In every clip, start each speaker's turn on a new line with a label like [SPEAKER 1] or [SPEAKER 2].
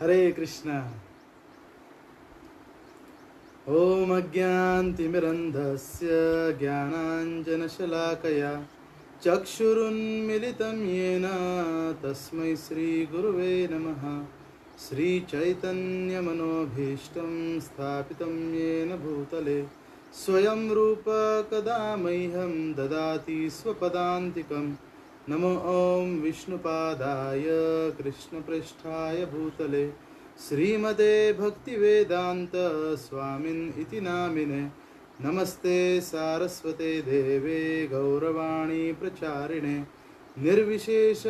[SPEAKER 1] हरे कृष्णा। ओम अज्ञानतिमिरन्धस्य ज्ञानाञ्जनशलाकया चक्षुरुन्मिलितं येन तस्मै श्रीगुरुवे नमः। श्रीचैतन्यमनोभीष्टं स्थापितं येन भूतले स्वयं रूप कदा मह्यं ददाति स्वपदान्तिकं। नमो ॐ विष्णुपादाय कृष्णपृष्ठाय भूतले श्रीमते भक्तिवेदांत स्वामिन् इति नामिने। नमस्ते सारस्वते देवे गौरवाणी प्रचारिणे निर्विशेष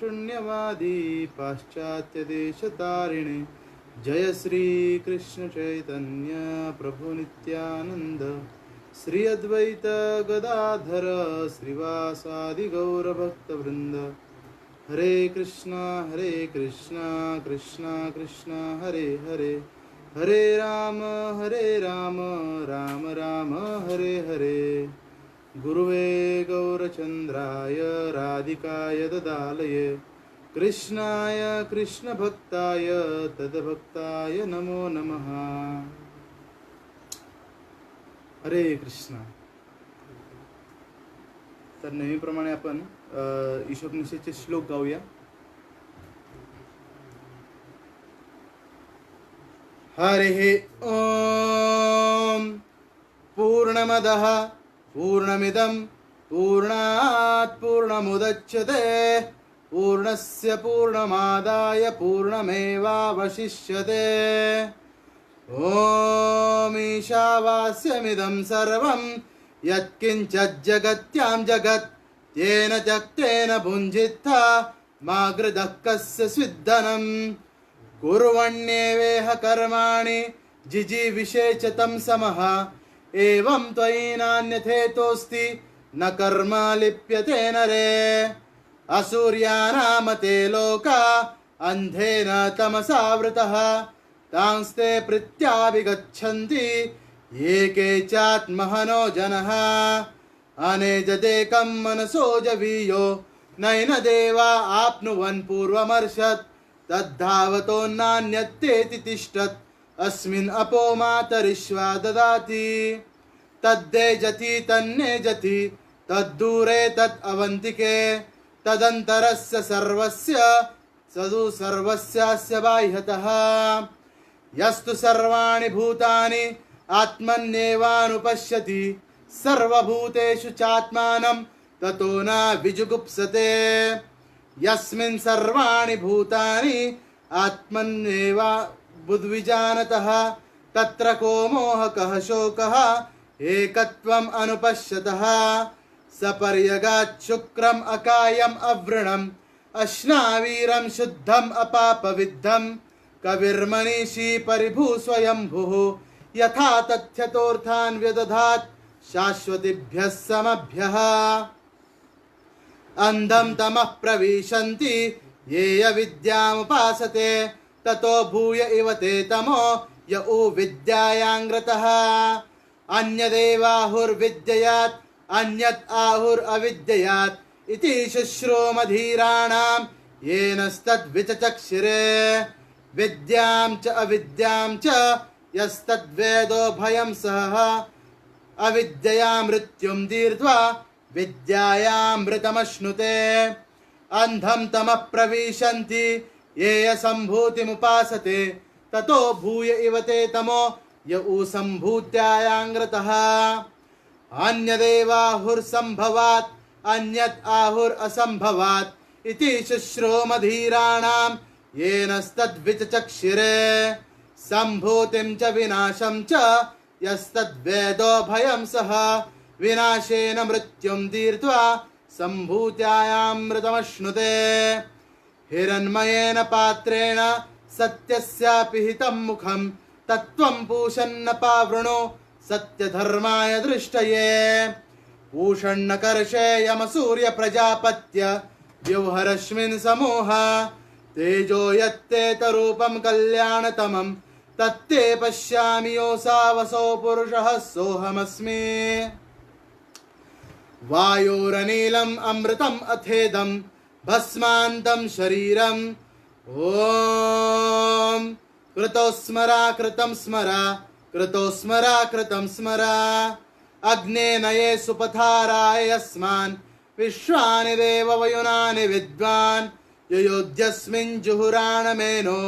[SPEAKER 1] शून्यवादी पाश्चात्यदेशतारिणे। जय श्री कृष्ण चैतन्य प्रभु नित्यानंद श्री अद्वैत गदाधर श्रीवासादि गौरभक्तवृंद। हरे कृष्णा कृष्णा कृष्णा हरे हरे, हरे राम राम राम हरे हरे। गुरुवे गौरचंद्राय राधिकाय ददालये कृष्णाय कृष्णभक्ताय तद्भक्ताय नमो नमः। हरे कृष्णा। तर नेहमीप्रमाणे आपण ईशोपनिषदचे श्लोक गाऊया। हरे ओम पूर्णमदः पूर्णमिदं पूर्णात् पूर्णमुदच्यते पूर्णस्य पूर्णमादाय पूर्णमेवावशिष्यते। ओम ईशावास्यमिदं सर्वं यत्किञ्चित् जगत्यां जगत् येन त्यक्तेन भुञ्जित्था मा गृधः कस्य स्विद्धनम्। कुर्वन्येवेह कर्माणि जिजीविषे च तं समः एवं त्वयि नान्यथेतोऽस्ति न कर्म लिप्यते नरे। असूर्यानामते लोका अन्धेन तमसावृतः तांस्ते प्रीत्याभिगच्छन्ति ये केचात्महनो जनः। अनेजदेकं मनसो जवीयो नैन देवा आप्नुवन् पूर्वमर्षत् तद्धावतो नान्यत्तेति तिष्ठत् अस्मिन् अपो मातरिश्वा ददाति। तद्देजति तन्नेजति तद्दूरे तत् अवन्तिके तदन्तरस्य सर्वस्य सदु सर्वस्यास्य बाह्यतः। यस्तु सर्वाणि भूतानि आत्मन्येवानुपश्यति सर्वभूतेषु चात्मानं ततो न विजुगुप्सते। यस्मिन् सर्वाणि भूतानि आत्मन्येव बुद्विजानतः तत्र को मोहकः शोकः एकत्वम् अनुपश्यतः। सपर्यगात् शुक्रम् अकायम् अवृणम् अश्नावीरं शुद्धम् अपापविद्धं कविर्मनीषी परिभू स्वयंभुः यथा तथ्यतोऽर्थान् व्यदधात् शाश्वतिभ्यः समभ्यः। अंधं तमः प्रविशन्ति ये अविद्यामुपासते ततो भूय इव ते तमो य विद्यायाङ्ग्रतः। अन्यदेवाहुर्विद्ययात् अन्यत् आहुरविद्ययात् इति शुश्रूमधीराणां येनस्तद्विचचक्षिरे। विद्यां च अविद्यां च यस्तद्वेदो भयं सह अविद्यया मृत्युं दीर्त्वा विद्यायामृतमश्नुते। अंधं तमः प्रविशन्ति ये असम्भूतिमुपासते ततो भूय इव ते तमो य सम्भूत्यायाङ्ग्रतः। अन्यदेवाहुर्सम्भवात् अन्यत् आहुरसम्भवात् इति शुश्रूमधीराणां येनस्तद्विचचक्षिरे। सम्भूतिं च विनाशं च यस्तद्वेदो भयं सह विनाशेन मृत्युं दीर्त्वा सम्भूत्यायामृतमश्नुते। हिरण्मयेन पात्रेण सत्यस्यापिहितं मुखं तत्त्वं पूषन्न पावृणो सत्यधर्माय दृष्टये। पूषण्णकर्षे यमसूर्य प्रजापत्य व्युहरश्मिन् समूह तेजो यत्तेतरूपं कल्याणतमं तत्ते पश्यामि योऽसावसो पुरुषः सोऽहमस्मि। वायोरनीलम् अमृतम् अथेदं भस्मान्तं शरीरं ओम कृतो स्मरा कृतं स्मरा कृतो स्मरा कृतं स्मरा अग्ने नये सुपथाराय यस्मान् विश्वानि देव वयुनानि विद्वान् युयुध्यस्मिन् जुहुराणमेनो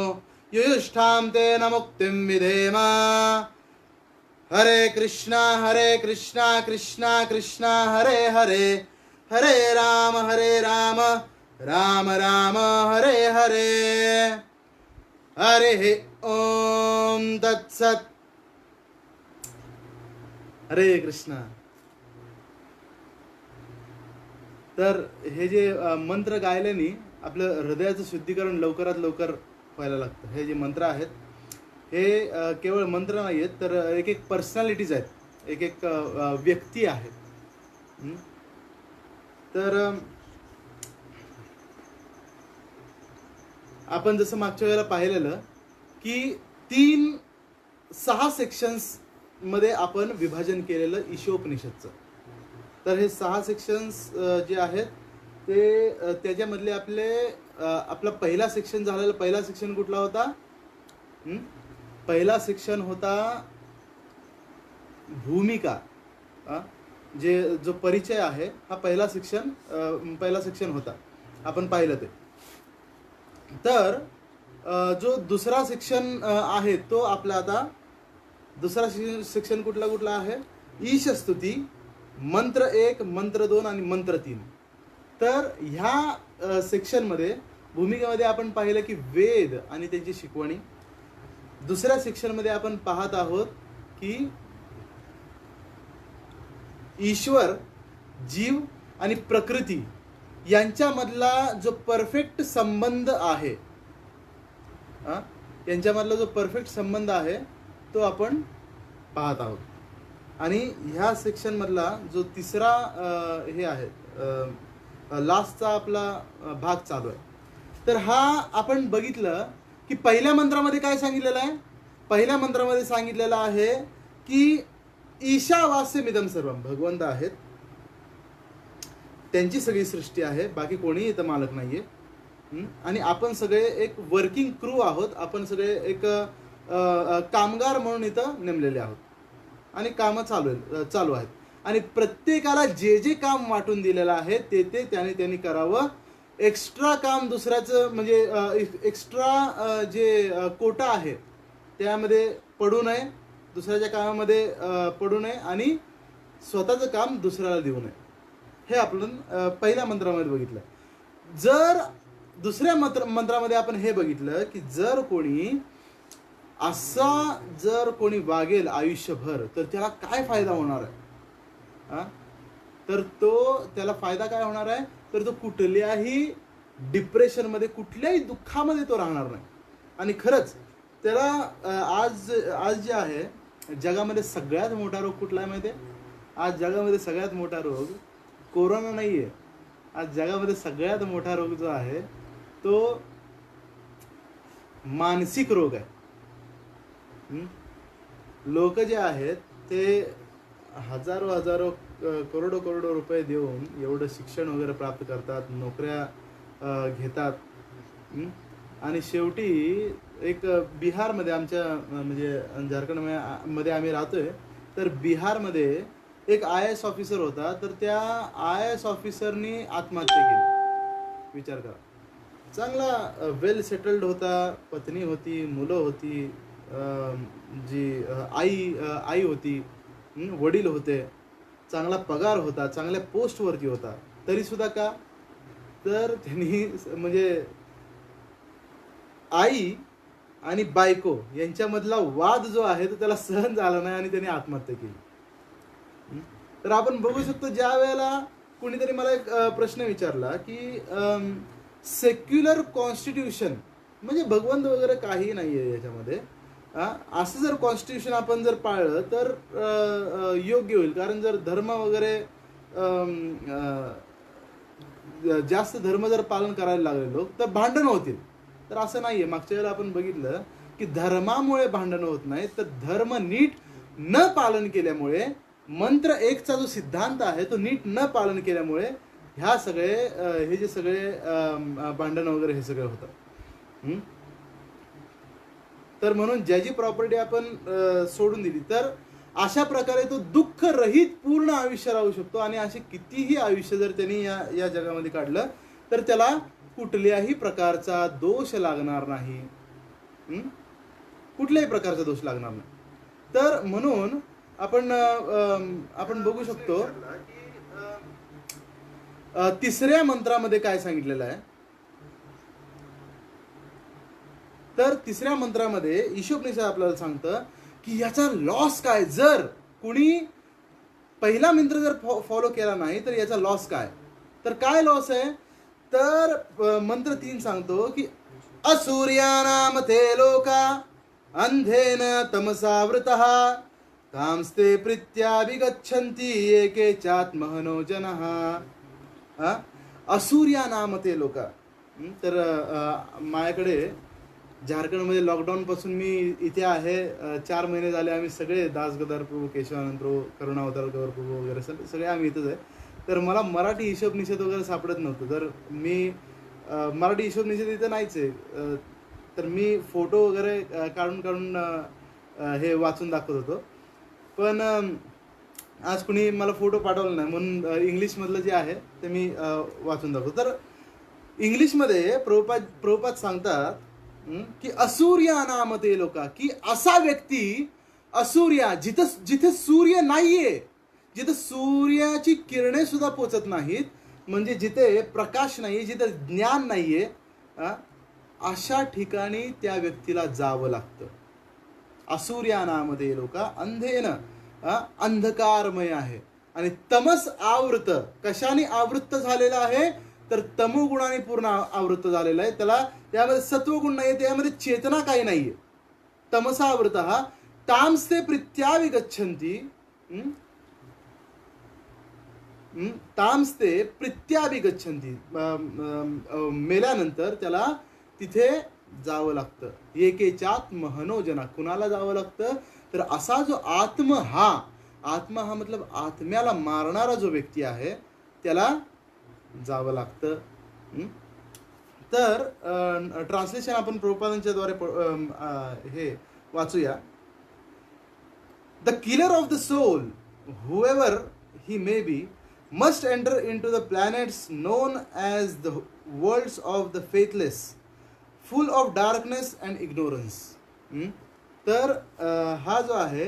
[SPEAKER 1] युयुष्ठां तेन मुक्तिं विधेम। हरे कृष्णा कृष्णा कृष्णा हरे हरे हरे राम राम राम हरे हरे। हरे ओम तत्सत। हरे कृष्णा। तर हे जे मंत्र गायल्याने आपलं हृदयाचं शुद्धीकरण लवकरात लवकर व्हायला लागतं. हे जे मंत्र आहेत हे केवळ मंत्र नाही आहेत, तर एक एक पर्सनॅलिटीज आहेत, एक एक व्यक्ती आहेत. तर आपण जसं मागच्या वेळेला पाहिलेलं की 6 सेक्शन्स मध्ये आपण विभाजन केलेलं ईशोपनिषदचं. तर हे 6 सेक्शन्स जे आहेत ते त्याच्यामधले आपला पहिला सेक्शन झालेला. पहिला सेक्शन कुठला होता? पहिला सेक्शन होता भूमिका. जो परिचय आहे हा पहिला सेक्शन होता, आपण पाहिलं ते. तर जो दुसरा सेक्शन आहे तो आपला आता दुसरा सेक्शन कुठला आहे? ईशस्तुती, मंत्र 1, मंत्र 2 आणि मंत्र 3. तर ह्या सेक्शनमध्ये भूमिकेमध्ये आपण पाहिलं की वेद आणि त्यांची शिकवणी. दुसऱ्या सेक्शनमध्ये आपण पाहत आहोत की ईश्वर, जीव आणि प्रकृती यांच्यामधला जो परफेक्ट संबंध आहे, यांच्यामधला जो परफेक्ट संबंध आहे तो आपण पाहत आहोत. आणि ह्या सेक्शन मधला जो तिसरा हे आहे, लास्टचा आपला भाग चालू आहे. तर हा आपण बघितलं की पहिल्या मंत्रामध्ये काय सांगितलेलं आहे? पहिल्या मंत्रामध्ये सांगितलेलं आहे की ईशावास्यमिदं सर्वम, भगवंत आहेत, त्यांची सगळी सृष्टी आहे, बाकी कोणीही इथं मालक नाहीये. आणि आपण सगळे एक वर्किंग क्रू आहोत, आपण सगळे एक कामगार म्हणून इथं नेमलेले आहोत आणि कामं चालू आहेत. आणि प्रत्येकाला जे जे काम वाटून दिलेलं आहे ते त्यांनी करावं. एक्स्ट्रा काम दुसऱ्याचं म्हणजे एक्स्ट्रा जे कोटा आहे त्यामध्ये पडू नये, दुसऱ्याच्या कामामध्ये पडू नये आणि स्वतःचं काम दुसऱ्याला देऊ नये. हे आपण पहिल्या मंत्रामध्ये बघितलं. जर दुसऱ्या मंत्रामध्ये आपण हे बघितलं की जर कोणी वागेल आयुष्यभर तर त्याला काय फायदा होणार आहे? तर त्याला फायदा काय होणार आहे? तर तो कुठल्याही डिप्रेशनमध्ये, कुठल्याही दुःखामध्ये तो राहणार नाही. आणि खरंच त्याला आज जे आहे जगामध्ये सगळ्यात मोठा रोग कुठला आहे माहिती आहे? आज जगामध्ये सगळ्यात मोठा रोग कोरोना नाही आहे. आज जगामध्ये सगळ्यात मोठा रोग जो आहे तो मानसिक रोग आहे. लोक जे आहेत ते हजारो करोडो रुपये देऊन एवढं शिक्षण वगैरे प्राप्त करतात, नोकऱ्या घेतात आणि शेवटी एक बिहारमध्ये आमच्या म्हणजे झारखंडमध्ये आम्ही राहतोय. तर बिहारमध्ये एक IAS ऑफिसर होता. तर त्या IAS ऑफिसरनी आत्महत्या केली. विचार करा. चांगला वेल सेटल्ड होता, पत्नी होती, मुलं होती, जी आई होती, वडील होते, चांगला पगार होता, चांगल्या पोस्टवरती होता. तरी सुद्धा का? तर त्यांनी म्हणजे आई आणि बायको यांच्यामधला वाद जो आहे तो त्याला सहन झाला नाही आणि त्यांनी आत्महत्या केली. तर आपण बघू शकतो ज्या वेळेला कोणीतरी मला एक प्रश्न विचारला की सेक्युलर कॉन्स्टिट्यूशन म्हणजे भगवंत वगैरे काही नाहीये याच्यामध्ये, असं जर कॉन्स्टिट्यूशन आपण जर पाळलं तर योग्य होईल. कारण जर धर्म वगैरे जास्त धर्म जर पालन करायला लागले लोक तर भांडण होतील. तर असं नाहीये. मागच्या वेळेला आपण बघितलं की धर्मामुळे भांडण होत नाही, तर धर्म नीट न पालन केल्यामुळे, मंत्र 1चा जो सिद्धांत आहे तो नीट न पालन केल्यामुळे हे जे सगळे भांडण वगैरे हे सगळे होतं. हं? तर म्हणून ज्याची प्रॉपर्टी आपण सोडून दिली, तर अशा प्रकारे तो दुःख रहित पूर्ण आयुष्य राहू शकतो. आणि असे कितीही आयुष्य जर त्यांनी या या जगामध्ये काढलं, तर त्याला कुठल्याही प्रकारचा दोष लागणार नाही. कुठल्याही प्रकारचा दोष लागणार नाही. तर म्हणून आपण बघू शकतो तिसऱ्या मंत्रामध्ये काय सांगितलेलं आहे. तर तिसऱ्या मंत्रामध्ये ईशोपनिषद आपल्याला सांगतं की याचा लॉस काय. जर कुणी पहिला मंत्र जर फॉलो केला नाही तर याचा लॉस काय. तर काय लॉस आहे. तर मंत्र 3 सांगतो की असूर्यानाम ते लोका अंधेन तमसावृतः तांस्ते प्रीत्याभिगच्छन्ति एके चात्महनो जनः. असूर्या नाम ते लोका. तर माझ्याकडे झारखंडमध्ये लॉकडाऊनपासून मी इथे आहे. 4 महिने झाले. आम्ही सगळे दास गदार प्रभू, केशवानंद प्रभू, करुणावतार गौर प्रभू वगैरे सगळे आम्ही इथंच आहे. तर मला मराठी हिशोबनिषेध वगैरे सापडत नव्हतं. तर मी मराठी हिशोबनिषेध इथं नाहीच आहे. तर मी फोटो वगैरे काढून हे वाचून दाखवत होतो. पण आज कुणी मला फोटो पाठवला नाही, म्हणून इंग्लिशमधलं जे आहे ते मी वाचून दाखवतो. तर इंग्लिशमध्ये प्रभुपाद सांगतात की असूर्या नाम ते लोका, की असा व्यक्ती असूर्या, जिथे सूर्य नाहीये, जिथे सूर्याची किरणे सुद्धा पोचत नाहीत, म्हणजे जिथे प्रकाश नाहीये, जिथे ज्ञान नाहीये, अशा ठिकाणी त्या व्यक्तीला जावं लागतं. असूर्या नाम ते लोका अंधेन, अंधकारमय आहे. आणि तमस आवृत, कशाने आवृत्त झालेला आहे. तर तमोगुणाने पूर्ण आवृत्त झालेला आहे. त्याला त्यामध्ये सत्वगुण नाहीये, त्यामध्ये चेतना काही नाहीये. तमसावृत हा तांस्ते प्रीत्याभिगच्छन्ति, तांस्ते प्रीत्याभिगच्छन्ति, मेल्यानंतर त्याला तिथे जावं लागतं. एकेचात महनोजना, कुणाला जावं लागतं. तर असा जो आत्मा हा मतलब आत्म्याला मारणारा जो व्यक्ती आहे त्याला जावं लागतं. तर ट्रान्सलेशन आपण प्रभुपादांच्या द्वारे हे वाचूया. The killer of the soul, whoever he may be, must enter into the planets known as the worlds of the faithless, full of darkness and ignorance. तर हा जो आहे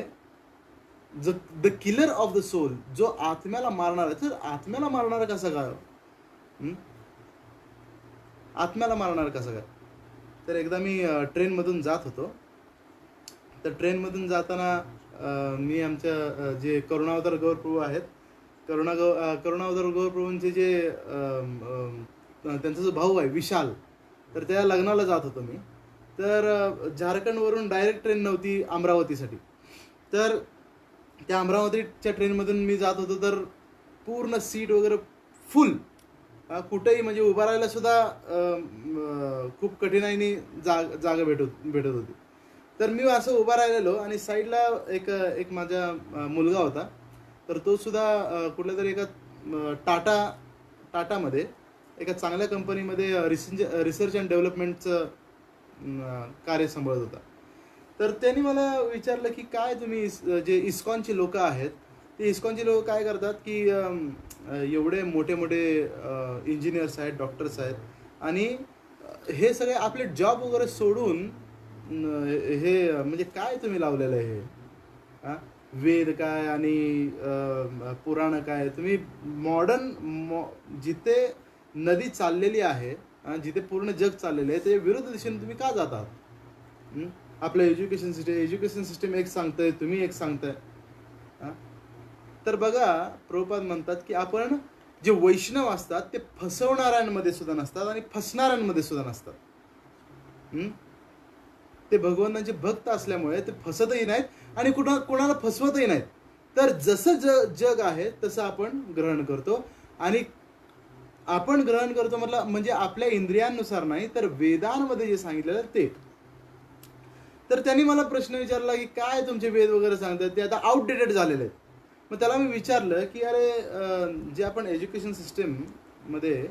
[SPEAKER 1] the killer of the soul, जो आत्म्याला मारणार आहे. तर आत्म्याला मारणार कसा काय. आत्म्याला मारणार कसं काय. तर एकदा मी ट्रेनमधून जात होतो. तर ट्रेनमधून जाताना मी आमच्या जे करुणावतार गौरप्रभू आहेत, करुणावतार गौरप्रभूंचे जे त्यांचा जो भाऊ आहे विशाल, तर त्या लग्नाला जात होतो मी. तर झारखंडवरून डायरेक्ट ट्रेन नव्हती अमरावतीसाठी. तर त्या अमरावतीच्या ट्रेनमधून मी जात होतो. तर पूर्ण सीट वगैरे फुल, कुठेही म्हणजे उभा राहायला सुद्धा खूप कठीणाईने जागा भेटत होती. तर मी असं उभा राहिलेलो आणि साईडला एक माझा मुलगा होता. तर तो सुद्धा कुठल्या तरी एका टाटामध्ये एका चांगल्या कंपनीमध्ये रिसर्च अँड डेव्हलपमेंटचं कार्य सांभाळत होता. तर त्यांनी मला विचारलं की काय तुम्ही जे इस्कॉनची लोक आहेत, ते इस्कॉनची लोक काय करतात की एवढे मोठे इंजिनियर्स आहेत, डॉक्टर्स आहेत, आणि हे सगळे आपले जॉब वगैरे सोडून हे म्हणजे काय तुम्ही लावलेलं आहे हे. वेद काय आणि पुराण काय. तुम्ही मॉडर्न जिथे नदी चाललेली आहे, जिथे पूर्ण जग चाललेलं आहे, ते विरुद्ध दिशेने तुम्ही का जातात. आपलं एज्युकेशन सिस्टम एक सांगतंय, तुम्ही एक सांगताय. तर बघा प्रभुपाद म्हणतात की आपण जे वैष्णव असतात ते फसवणाऱ्यांमध्ये सुद्धा नसतात आणि फसणाऱ्यांमध्ये सुद्धा नसतात. ते भगवंतांचे भक्त असल्यामुळे ते फसतही नाहीत आणि कोणाला फसवतही नाहीत. तर जसं जग आहे तसं आपण ग्रहण करतो. आणि आपण ग्रहण करतो म्हणजे आपल्या इंद्रियांनुसार नाही, तर वेदांमध्ये जे सांगितलेलं ते. तर त्यांनी मला प्रश्न विचारला की काय तुमचे वेद वगैरे सांगतात ते आता आउटडेटेड झालेले आहेत. मग त्याला मी विचारलं की अरे जे आपण एज्युकेशन सिस्टममध्ये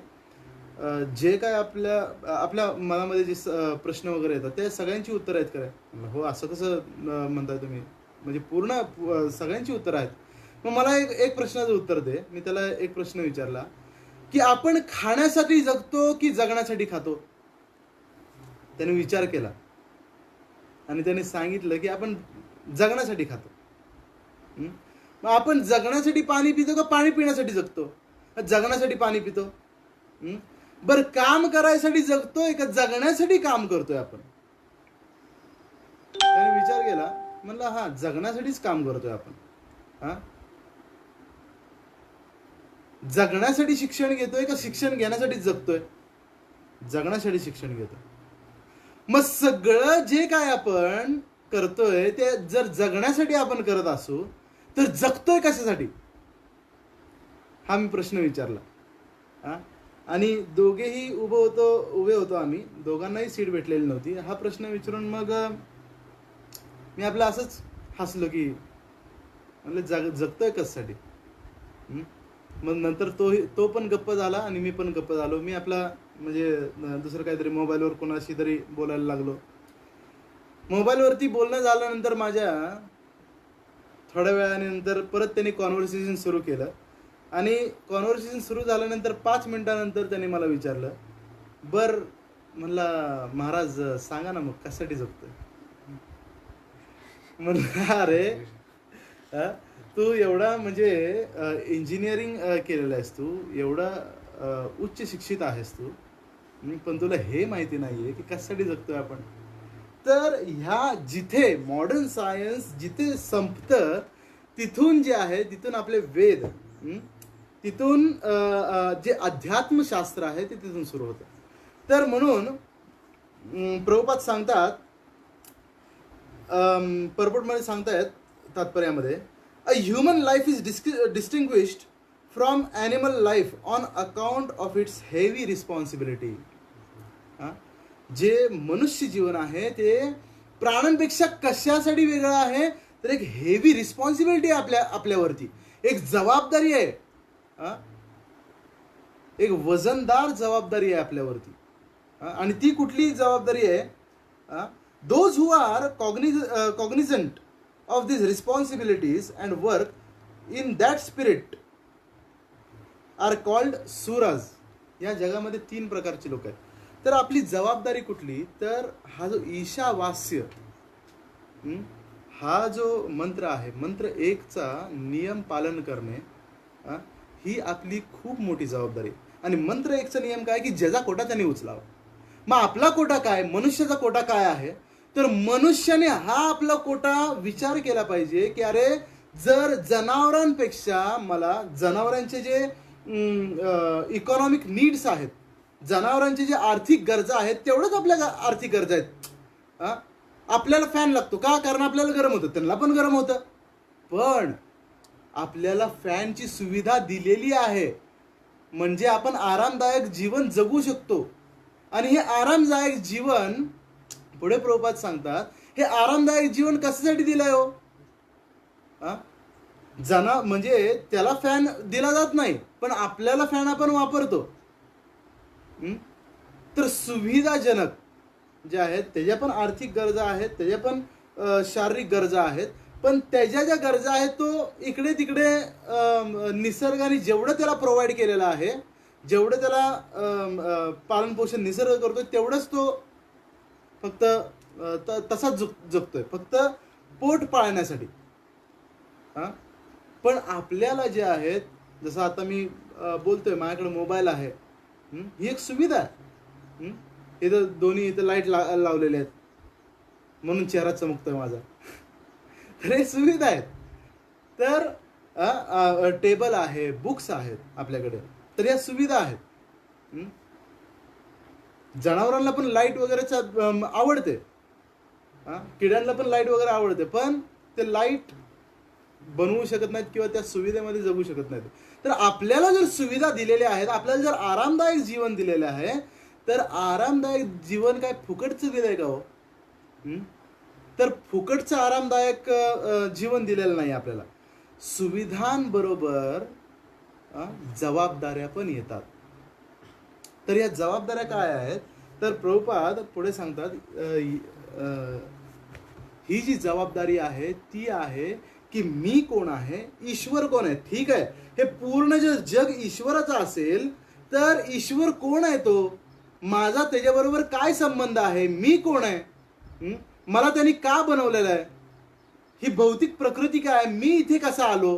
[SPEAKER 1] जे काय आपल्या आपल्या मनामध्ये जे प्रश्न वगैरे येतात ते सगळ्यांची उत्तरं आहेत काय? म्हणलं, हो असं कसं म्हणताय तुम्ही? म्हणजे पूर्ण सगळ्यांची उत्तरं आहेत. मग मला एक एक प्रश्नाचं उत्तर दे. मी त्याला एक प्रश्न विचारला की आपण खाण्यासाठी जगतो की जगण्यासाठी खातो? त्याने विचार केला आणि त्याने सांगितलं की आपण जगण्यासाठी खातो. हं? मग आपण जगण्यासाठी पाणी पितो का पाणी पिण्यासाठी जगतो? जगण्यासाठी पाणी पितो. हं? बरं, काम करायसाठी जगतोय का जगण्यासाठी काम करतोय आपण? त्याने विचार केला, म्हणलं हा जगण्यासाठीच काम करतोय आपण. हा, जगण्यासाठी शिक्षण घेतोय का शिक्षण घेण्यासाठी जगतोय? जगण्यासाठी शिक्षण घेतोय. मग सगळं जे काय आपण करतोय ते जर जगण्यासाठी आपण करत असू तर जगतोय कशासाठी? हा मी प्रश्न विचारला. हा, आणि दोघेही उभे होतो आम्ही. दोघांनाही सीट भेटलेली नव्हती. हा प्रश्न विचारून मग मी आपलं असंच हसलो की म्हणलं जगतोय कशासाठी? मग नंतर तो पण गप्प झाला आणि मी पण गप्प झालो. मी आपला म्हणजे दुसरं काहीतरी मोबाईलवर कोणाशी तरी बोलायला लागलो. मोबाईलवरती बोलणं झाल्यानंतर माझ्या थोड्या वेळानंतर परत त्यांनी कॉन्व्हर्सेशन सुरू केलं आणि कॉन्व्हर्सेशन सुरू झाल्यानंतर 5 मिनिटानंतर त्यांनी मला विचारलं, बर म्हणला महाराज सांगा ना मग कशासाठी जगतोय? म्हणलं अरे तू एवढा म्हणजे इंजिनिअरिंग केलेलं आहेस, तू एवढा उच्च शिक्षित आहेस तू, पण तुला हे माहिती नाहीये की कशासाठी जगतोय आपण. तर ह्या जिथे मॉडर्न सायन्स जिथे संपतं तिथून जे आहे तिथून आपले वेद, तिथून जे अध्यात्मशास्त्र आहे ते तिथून सुरू होतं. तर म्हणून प्रभुपाद सांगतात, पर्पटमध्ये सांगतायत तात्पर्यामध्ये, a human life is distinguished from animal life on account of its heavy responsibility. जे मनुष्य जीवन आहे ते प्राण्यांपेक्षा कशासाठी वेगळं आहे? तर एक हेवी रिस्पॉन्सिबिलिटी आहे आपल्यावरती, एक जबाबदारी आहे, एक वजनदार जबाबदारी आहे आपल्यावरती. आणि ती कुठली जबाबदारी आहे? Those who are cognizant of this responsibilities and work in that spirit are called suras. या जगामध्ये 3 प्रकारचे लोक आहेत. तर आपली जबाबदारी कुठली? तर हा जो ईशावास्य, हा जो मंत्र आहे, मंत्र 1चा नियम पालन करणे, ही आपली खूप मोठी जबाबदारी. आणि मंत्र 1चा नियम काय की ज्याचा कोटा त्याने उचलावा. मग आपला कोटा काय, मनुष्याचा कोटा काय आहे? तर मनुष्याने हा आपला कोटा विचार केला पाहिजे की अरे जर जनावरांपेक्षा मला जनावरांचे जे इकॉनॉमिक नीड्स आहेत, जनावरांचे जे आर्थिक गरजा आहेत तेवढंच आपल्या आर्थिक गरजा आहेत. आपल्याला फॅन लागतो का? कारण आपल्याला गरम होतं, त्यांना पण गरम होतं. पण आपल्याला फॅनची सुविधा दिलेली आहे म्हणजे आपण आरामदायक जीवन जगू शकतो. आणि हे आरामदायक जीवन, पुढे प्रभुपाद सांगतात, हे आरामदायक जीवन कशासाठी दिलंय हो? म्हणजे त्याला फॅन दिला जात नाही पण आपल्याला फॅन आपण वापरतो. तर सुविधाजनक जे आहेत त्याच्या पण आर्थिक गरजा आहेत, त्याच्या पण शारीरिक गरजा आहेत, पण त्याच्या ज्या गरजा आहेत तो इकडे तिकडे निसर्गाने जेवढं त्याला प्रोव्हाइड केलेलं आहे, जेवढं त्याला पालन पोषण निसर्ग करतोय तेवढंच तो फक्त तसाच जगतोय, फक्त पोट पाळण्यासाठी. पण आपल्याला जे आहेत, जसं आता मी बोलतोय माझ्याकडे मोबाईल आहे, ही एक सुविधा आहे. इथं दोन्ही इथं लाईट लावलेले आहेत म्हणून चेहरा चमकतोय माझा. तर हे सुविधा आहेत. तर टेबल आहे, बुक्स आहेत आपल्याकडे, तर या सुविधा आहेत. जनावरांना पण लाईट वगैरे आवडते, किड्यांना पण लाईट वगैरे आवडते, पण ते लाईट बनवू शकत नाहीत किंवा त्या सुविधेमध्ये जगू शकत नाहीत. तर आपल्याला जर सुविधा दिलेल्या आहेत, आपल्याला जर आरामदायक जीवन दिलेलं आहे, तर आरामदायक जीवन काय फुकटचं दिलंय का हो? तर फुकटचं आरामदायक जीवन दिलेलं नाही आपल्याला. सुविधांबरोबर जबाबदाऱ्या पण येतात. तर या जबाबदाऱ्या काय आहेत? तर प्रभुपाद पुढे सांगतात, ही जी जबाबदारी आहे ती आहे की मी कोण आहे, ईश्वर कोण आहे. ठीक आहे, हे पूर्ण जे जग ईश्वराचं असेल तर ईश्वर कोण आहे, तो माझा त्याच्याबरोबर काय संबंध आहे, मी कोण आहे, मला त्यांनी का बनवलेलं आहे, ही भौतिक प्रकृती काय आहे, मी इथे कसा आलो.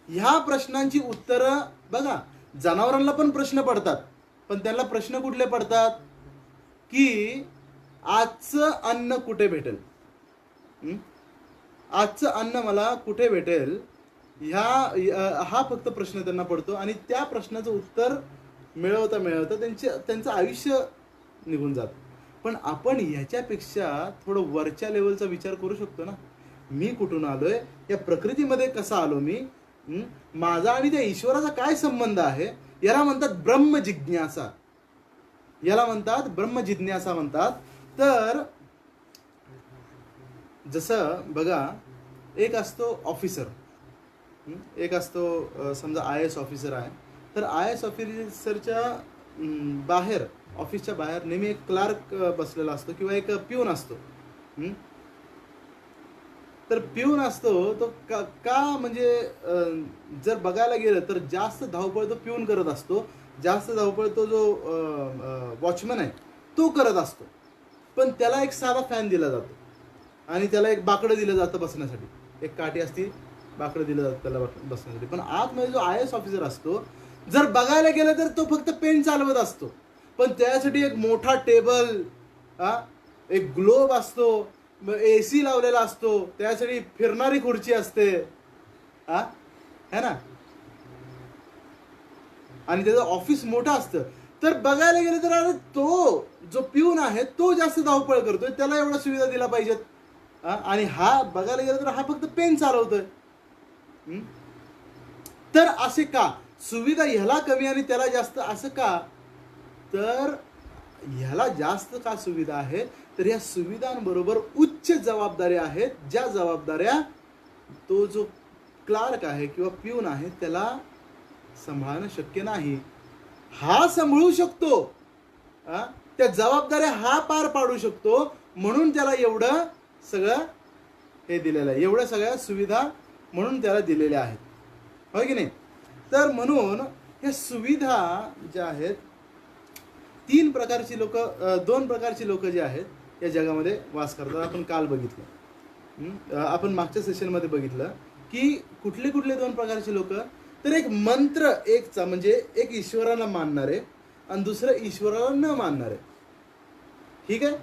[SPEAKER 1] ह्या प्रश्नांची उत्तरं बघा, जनावरांना पण प्रश्न पडतात, पण त्यांना प्रश्न कुठले पडतात की आजचं अन्न कुठे भेटेल, आजचं अन्न मला कुठे भेटेल, हा फक्त प्रश्न त्यांना पडतो. आणि त्या प्रश्नाचं उत्तर मिळवता मिळवता त्यांचं आयुष्य निघून जातं. पण आपण ह्याच्यापेक्षा थोडं वरच्या लेवलचा विचार करू शकतो ना. मी कुठून आलोय, या प्रकृतीमध्ये कसा आलो मी, माझा आणि त्या ईश्वराचा काय संबंध आहे. याला म्हणतात ब्रह्मजिज्ञासा, याला म्हणतात ब्रह्मजिज्ञासा म्हणतात. तर जसं बघा, एक असतो ऑफिसर, एक असतो समजा IAS ऑफिसर आहे. तर IAS ऑफिसरच्या बाहेर, ऑफिसच्या बाहेर नेहमी एक क्लार्क बसलेला असतो किंवा एक पिऊन असतो. तर पिऊन असतो तो का म्हणजे जर बघायला गेलं तर जास्त धावपळ तो पिऊन करत असतो, जास्त धावपळ तो जो वॉचमन आहे तो करत असतो. पण त्याला एक साधा फॅन दिला जातो आणि त्याला एक बाकडं दिलं जातं बसण्यासाठी, एक काठी असती, बाकडं दिलं जातं त्याला बसण्यासाठी. पण आतमध्ये जो IAS ऑफिसर असतो, जर बघायला गेलं तर तो फक्त पेन चालवत असतो, पण त्यासाठी एक मोठा टेबल, एक ग्लोब असतो, AC लावलेला असतो, त्यासाठी फिरणारी खुर्ची असते, है ना, आणि त्याचं ऑफिस मोठं असतं. तर बघायला गेलं तर अरे तो जो पिऊन आहे तो जास्त धावपळ करतोय, त्याला एवढ्या सुविधा दिल्या पाहिजेत, आणि हा बघायला गेलं तर हा फक्त पेन चालवतोय. तर असे का, सुविधा ह्याला कमी आणि त्याला जास्त, असं का. तर ह्याला जास्त का सुविधा आहे, तर या सुविधांबरोबर उच्च जबाबदाऱ्या आहेत, ज्या जबाबदाऱ्या तो जो क्लार्क आहे किंवा पिऊन आहे त्याला सांभाळणं शक्य नाही. हा सांभाळू शकतो, त्या जबाबदाऱ्या हा पार पाडू शकतो, म्हणून त्याला एवढं सगळं हे दिलेलं आहे, एवढ्या सगळ्या सुविधा म्हणून त्याला दिलेल्या आहेत, होय की नाही. तर म्हणून ह्या सुविधा ज्या आहेत, दोन प्रकारची लोक जे आहेत या जगामध्ये वास करतात. आपण काल बघितलं, आपण मागच्या सेशनमध्ये बघितलं की कुठले कुठले दोन प्रकारचे लोक. तर एक मंत्र एकचा, म्हणजे एक ईश्वराला मानणारे आणि दुसरं ईश्वराला न मानणारे. ठीक आहे.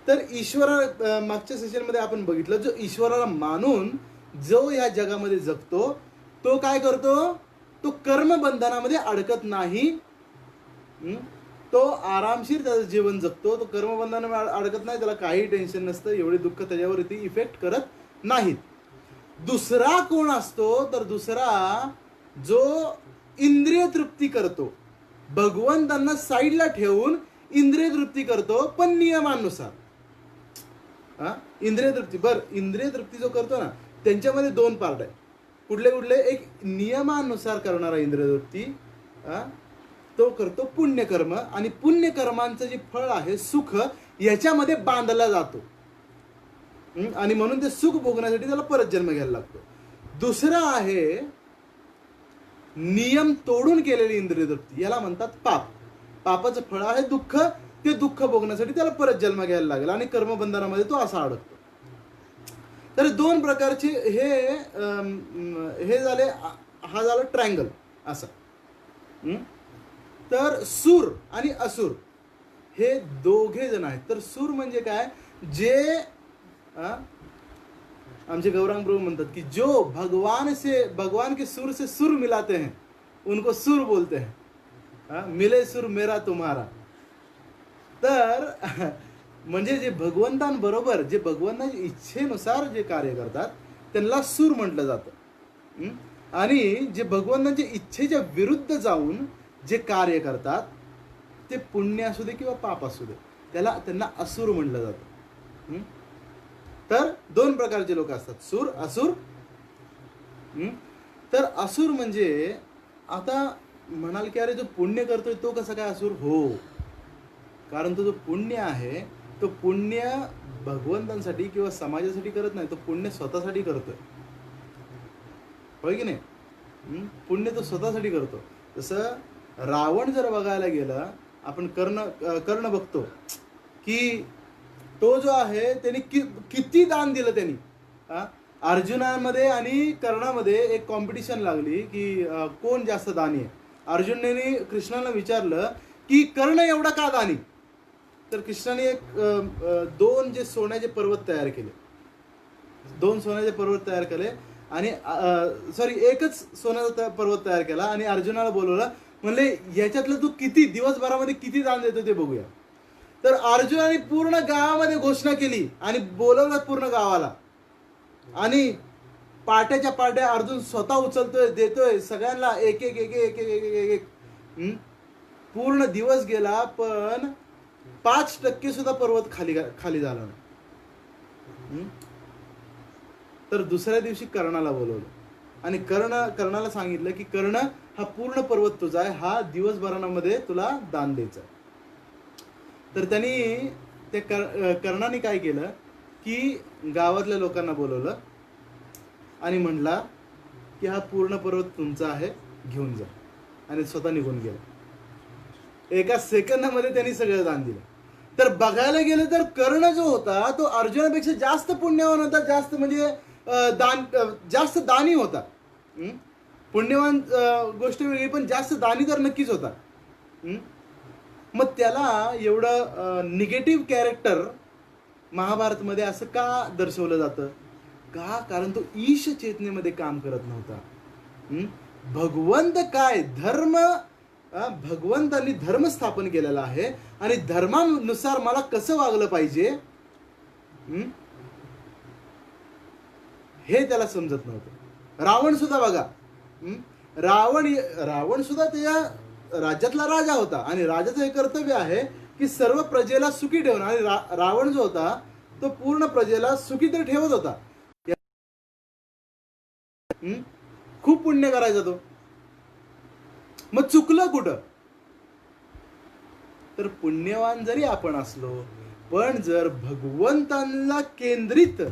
[SPEAKER 1] तर मागच्या सेशनमध्ये आपण बघितलं, जो ईश्वराला मानून जो या जगामध्ये जगतो तो काय करतो, तो कर्मबंधनामध्ये अडकत नाही, तो आरामशीर त्याचं जीवन जगतो, तो कर्मबंधनामध्ये अडकत नाही, त्याला काही टेन्शन नसतं, एवढे दुःख त्याच्यावरती इफेक्ट करत नाहीत. दुसरा कोण असतो, तर दुसरा जो इंद्रिय तृप्ती करतो, भगवंतांना साईडला ठेवून इंद्रिय तृप्ती करतो, पण नियमानुसार. इंद्रिय तृप्ती जो करतो ना, त्यांच्यामध्ये दोन पार्ट आहे. कुठले कुठले, एक नियमानुसार करणारा इंद्रिय तृप्ती, तो करतो पुण्यकर्म, आणि पुण्यकर्मांचं जे फळ आहे सुख, याच्यामध्ये बांधला जातो, आणि म्हणून ते सुख भोगण्यासाठी त्याला परत जन्म घ्यायला लागतो. दुसरा आहे नियम तोडून केलेली इंद्रिय तृप्ती, याला म्हणतात पाप. पापाचं फळ आहे दुःख, ते दुःख भोगण्यासाठी त्याला परत जन्म घ्यायला लागेल, आणि कर्मबंधनामध्ये तो असा अडकतो. तर दोन प्रकारचे हे झाले, हा झाला ट्रायंगल असा. तर सूर आणि असुर हे दोघे जण आहेत. तर सूर म्हणजे काय, जे आमचे गौरांग प्रभू म्हणतात की जो भगवान के सुर से सुर मिलाते हैं उनको सुर बोलते हैं, मिले सुर मेरा तुम्हारा. तर म्हणजे जे भगवंतांबरोबर, जे भगवंतांच्या इच्छेनुसार जे कार्य करतात त्यांना सूर म्हटलं जातं, आणि जे भगवंतांच्या इच्छेच्या विरुद्ध जाऊन जे कार्य करतात ते पुण्य असू दे किंवा पाप असू दे, त्यांना असुर म्हटलं जातं. तर दोन प्रकारचे लोक असतात, सूर असुर. तर असुर म्हणजे, आता म्हणाल की अरे जो पुण्य करतोय तो कसा काय असुर? हो, कारण तो जो पुण्य आहे तो पुण्य भगवंतांसाठी किंवा समाजासाठी करत नाही, तो पुण्य स्वतःसाठी करतोय, होय की नाही? पुण्य तो स्वतःसाठी करतो. तसं रावण जर बघायला गेला, आपण कर्ण बघतो की तो जो आहे त्यांनी किती दान दिलं त्यांनी. अर्जुनामध्ये आणि कर्णामध्ये एक कॉम्पिटिशन लागली की कोण जास्त दानी आहे. अर्जुनने कृष्णाला विचारलं की कर्ण एवढा का दानी? तर कृष्णाने दोन जे सोन्याचे पर्वत तयार केले, आणि एकच सोन्याचा पर्वत तयार केला आणि अर्जुनाला बोलवलं, म्हणले ह्याच्यातलं तू किती दिवसभरामध्ये किती दान देतो ते बघूया. तर अर्जुनाने पूर्ण गावामध्ये घोषणा केली आणि बोलवलं पूर्ण गावाला, आणि पाट्याच्या पाट्या अर्जुन स्वतः उचलतोय, देतोय सगळ्यांना एक एक एक एक एक एक एक. पूर्ण दिवस गेला पण 5% सुद्धा पर्वत खाली झाला नाही. तर दुसऱ्या दिवशी कर्णाला बोलवलं आणि कर्णाला सांगितलं की कर्ण, हा पूर्ण पर्वत तुझा आहे, हा दिवसभरामध्ये तुला दान द्यायचा. तर त्यांनी कर्णाने काय केलं की गावातल्या लोकांना बोलवलं आणि म्हणला की हा पूर्ण पर्वत तुमचा आहे, घेऊन जा, आणि स्वतः निघून गेला. एका सेकंदामध्ये त्यांनी सगळं दान दिलं. तर बघायला गेलं तर कर्ण जो होता तो अर्जुनापेक्षा जास्त पुण्यवान होता, जास्त म्हणजे जास्त दानी होता. पुण्यवान गोष्ट वेगळी, पण जास्त दानी तर नक्कीच होता. मग त्याला एवढं निगेटिव्ह कॅरेक्टर महाभारतमध्ये असं का दर्शवलं जातं? का? कारण तो ईश चेतनेमध्ये काम करत नव्हता. भगवंत काय धर्म, भगवंतांनी धर्म स्थापन केलेला आहे आणि धर्मानुसार मला कसं वागलं पाहिजे हे त्याला समजत नव्हतं. रावण सुद्धा बघा, रावण सुद्धा त्या राज्यातला राजा होता आणि राजाचं हे कर्तव्य आहे की सर्व प्रजेला सुखी ठेवणं, आणि रावण जो होता तो पूर्ण प्रजेला सुखी तर ठेवत होता. खूप पुण्य करायचा तो. मग चुकलं कुठं? तर पुण्यवान जरी आपण असलो, पण जर भगवंतांना केंद्रित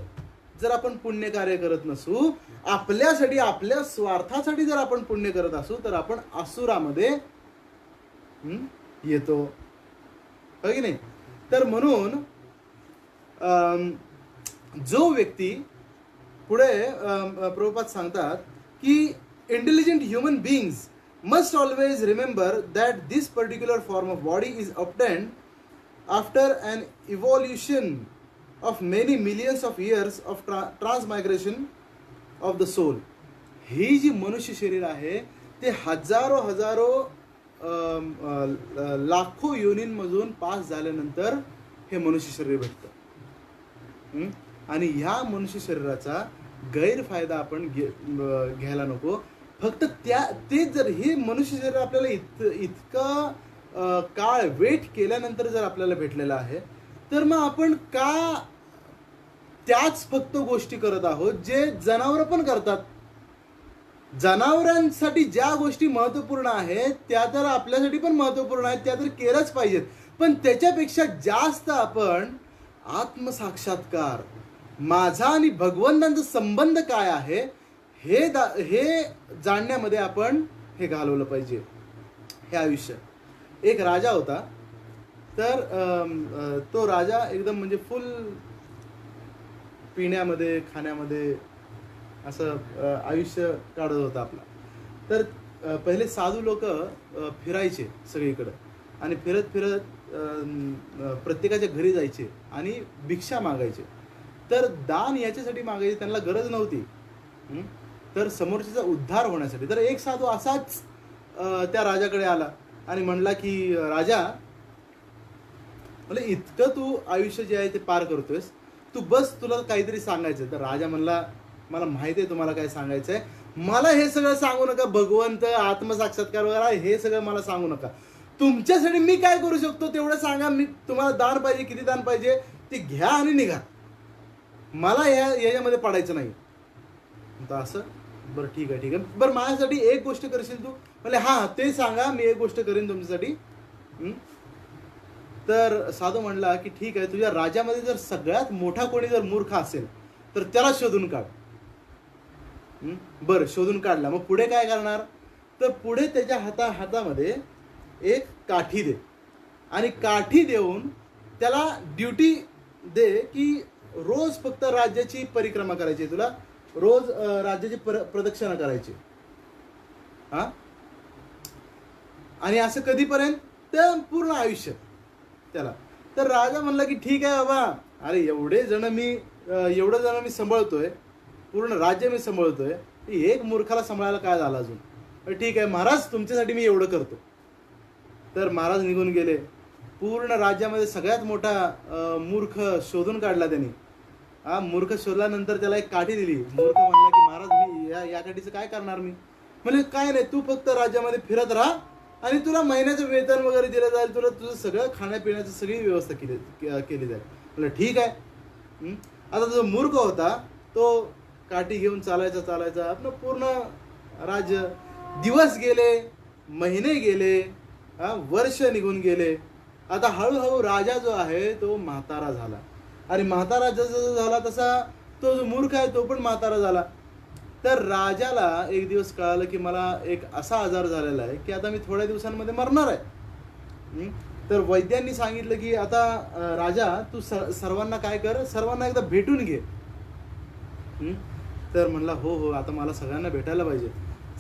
[SPEAKER 1] जर आपण पुण्य कार्य करत नसू, आपल्यासाठी आपल्या स्वार्थासाठी जर आपण पुण्य करत असू, तर आपण असुरामध्ये येतो, हो की नाही? तर म्हणून जो व्यक्ती पुढे प्रभुपाद सांगतात की intelligent human beings must always remember that this particular form of body is obtained after an evolution of many millions of years of transmigration of the soul. ही जी मनुष्य शरीर आहे ते हजारो लाखो योनींमधून पास झाल्यानंतर हे मनुष्य शरीर भेटतं. आणि ह्या मनुष्य शरीराचा गैरफायदा आपण घ्यायला नको. फक्त ते जर हे मनुष्य शरीर आपल्याला इतकं काळ वेट केल्यानंतर जर आपल्याला भेटलेलं आहे, तर मग आपण का त्याच फक्त गोष्टी करत आहोत जे जनावर पण करतात? जनावरांसाठी ज्या गोष्टी महत्वपूर्ण आहेत त्या तर आपल्यासाठी पण महत्वपूर्ण आहेत, त्या तर केल्याच पाहिजेत. पण त्याच्यापेक्षा जास्त आपण आत्मसाक्षात्कार, माझा आणि भगवंतांचा संबंध काय आहे हे जाणण्यामध्ये आपण हे घालवलं पाहिजे हे आयुष्य. एक राजा होता, तर तो राजा एकदम म्हणजे फुल पिण्यामध्ये खाण्यामध्ये असं आयुष्य काढत होता आपला. तर पहिले साधू लोक फिरायचे सगळीकडे आणि फिरत प्रत्येकाच्या घरी जायचे आणि भिक्षा मागायचे. तर दान याच्यासाठी मागायचे, त्यांना गरज नव्हती, तर समोरच्याचा उद्धार होण्यासाठी. तर एक साधू असाच त्या राजाकडे आला आणि म्हणला की राजा, म्हणजे इतकं तू आयुष्य जे आहे ते पार करतोयस, तू बस, तुला काहीतरी सांगायचं. तर राजा म्हणला, मला माहिती आहे तुम्हाला काय सांगायचंय, मला हे सगळं सांगू नका, भगवंत, आत्मसाक्षात्कार वगैरे हे सगळं मला सांगू नका. तुमच्यासाठी मी काय करू शकतो तेवढं सांगा. मी तुम्हाला दान पाहिजे, किती दान पाहिजे ते घ्या आणि निघा, मला याच्यामध्ये पडायचं नाही. तर असं बरं ठीक आहे ठीक आहे. बरं माझ्यासाठी एक गोष्ट करशील तू? म्हणजे हां ते सांगा, मी एक गोष्ट करेन तुमच्यासाठी. हं? तर साधू म्हणला की ठीक आहे, तुझ्या राज्यामध्ये जर सगळ्यात मोठा कोणी जर मूर्ख असेल तर त्याला शोधून काढ. बरं शोधून काढला, मग पुढे काय करणार? तर पुढे त्याच्या हातामध्ये एक काठी दे आणि काठी देऊन त्याला ड्युटी दे की रोज फक्त राज्याची परिक्रमा करायची, तुला रोज राज्याची प्रदक्षिणा करायची. हा, आणि असं कधीपर्यंत? तर पूर्ण आयुष्य त्याला. तर राजा म्हणला की ठीक आहे बाबा, अरे एवढं जण मी सांभाळतोय, पूर्ण राज्य मी सांभाळतोय, एक मूर्खाला सांभाळायला काय झालं अजून? ठीक आहे महाराज, तुमच्यासाठी मी एवढं करतो. तर महाराज निघून गेले. पूर्ण राज्यामध्ये सगळ्यात मोठा मूर्ख शोधून काढला त्यांनी. हा मूर्ख शोधल्यानंतर त्याला एक काठी दिली. मूर्ख म्हणला की महाराज मी या काठीचं काय करणार? मी म्हणजे काय नाही, तू फक्त राज्यामध्ये फिरत राहा आणि तुला महिन्याचं वेतन वगैरे दिलं जाईल, तुला तुझं सगळं खाण्यापिण्याची सगळी व्यवस्था केली जाईल. म्हणलं ठीक आहे. आता जो मूर्ख होता तो काठी घेऊन चालायचा आपलं पूर्ण राज्य. दिवस गेले, महिने गेले, वर्ष निघून गेले. आता हळूहळू राजा जो आहे तो म्हातारा झाला. आणि म्हातारा जसा झाला तसा तो जो मूर्ख आहे तो पण म्हातारा झाला. तर राजाला एक दिवस कळालं की मला एक असा आजार झालेला आहे की आता मी थोड्या दिवसांमध्ये मरणार आहे. तर वैद्यांनी सांगितलं की आता राजा तू सर्वांना काय कर, सर्वांना एकदा भेटून घे. तर म्हणला हो आता मला सगळ्यांना भेटायला पाहिजे.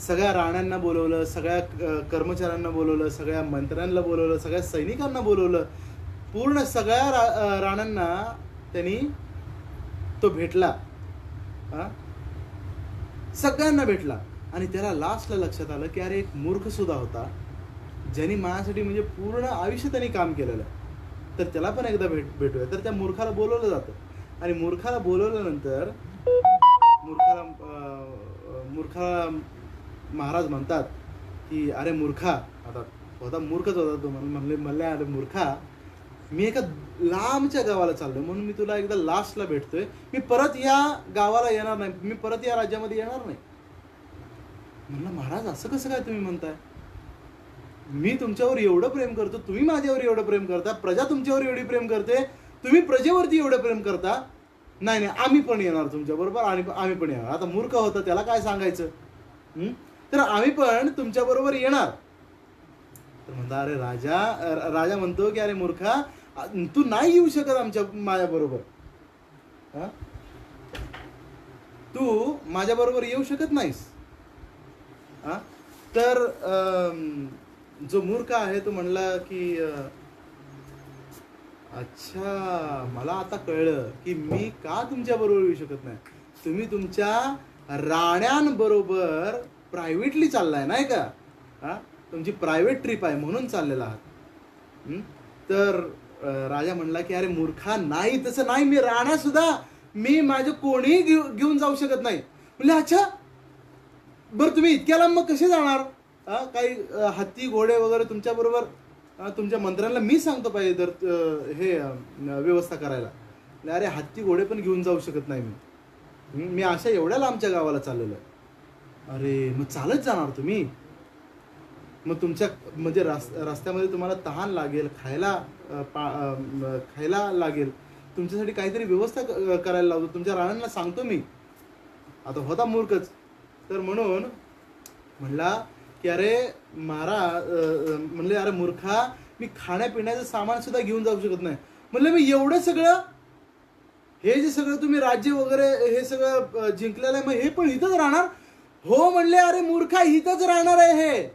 [SPEAKER 1] सगळ्या राण्यांना बोलवलं, सगळ्या कर्मचाऱ्यांना बोलवलं, सगळ्या मंत्र्यांना बोलवलं, सगळ्या सैनिकांना बोलवलं. पूर्ण सगळ्या राण्यांना त्यांनी तो भेटला. सगळ्यांना भेटला. आणि त्याला लास्टला लक्षात आलं की अरे एक मूर्ख सुद्धा होता ज्यांनी माझ्यासाठी म्हणजे पूर्ण आयुष्य त्यांनी काम केलेलं, तर त्याला पण एकदा भेटूया. तर त्या मूर्खाला बोलवलं जातं. आणि मूर्खाला बोलवल्यानंतर मूर्खाला महाराज म्हणतात की अरे मूर्खा, आता मूर्खच होता तो, म्हणले अरे मूर्खा, मी एका लांबच्या गावाला चाललोय म्हणून मी तुला एकदा लास्टला भेटतोय. मी परत या गावाला येणार नाही, मी परत या राज्यामध्ये येणार नाही. म्हणलं महाराज असं कसं काय तुम्ही म्हणताय? मी तुमच्यावर एवढं प्रेम करतो, तुम्ही माझ्यावर एवढं प्रेम करता, प्रजा तुमच्यावर एवढी प्रेम करते, तुम्ही प्रजेवरती एवढं प्रेम करता. नाही आम्ही पण येणार तुमच्या बरोबर आणि आम्ही पण येणार. आता मूर्ख होतं त्याला काय सांगायचं? तर आम्ही पण तुमच्या बरोबर येणार. तर म्हणता अरे राजा म्हणतो की अरे मूर्खा, तू नाही येऊ शकत माझ्या बरोबर. तू माझ्या बरोबर येऊ शकत नाहीस. तर जो मूर्ख आहे तो म्हणला की अच्छा, मला आता कळलं की मी का तुमच्या बरोबर येऊ शकत नाही. तुम्ही तुमच्या राण्यांबरोबर प्रायव्हेटली चाललाय नाही का? तुमची प्रायव्हेट ट्रिप आहे म्हणून चाललेला आहात. तर राजा म्हणला की अरे मूर्खा, नाही तसं नाही, मी राणा सुद्धा मी माझं कोणीही घेऊन जाऊ शकत नाही. म्हणजे अच्छा बरं, तुम्ही इतक्या लांब मग कसे जाणार? काही हत्ती घोडे वगैरे तुमच्या बरोबर, तुमच्या मंत्र्यांना मी सांगतो पाहिजे तर हे व्यवस्था करायला. अरे हत्ती घोडे पण घेऊन जाऊ शकत नाही मी अशा एवढ्या लांबच्या गावाला चाललेलो आहे. अरे मग चालत जाणार तुम्ही? मग तुमच्या म्हणजे रस्त्यामध्ये तुम्हाला तहान लागेल, खायला लागेल, तुमच्यासाठी काहीतरी व्यवस्था करायला लावतो, तुमच्या राण्यांना सांगतो मी. आता होता मूर्खच. तर म्हणून म्हणला की अरे म्हणले अरे मूर्खा, मी खाण्यापिण्याचं सामान सुद्धा घेऊन जाऊ शकत नाही. म्हणलं मी एवढं सगळं, हे जे सगळं तुम्ही राज्य वगैरे हे सगळं जिंकलेलं आहे, मग हे पण इथंच राहणार? हो म्हणले अरे मूर्खा, इथंच राहणार आहे हे.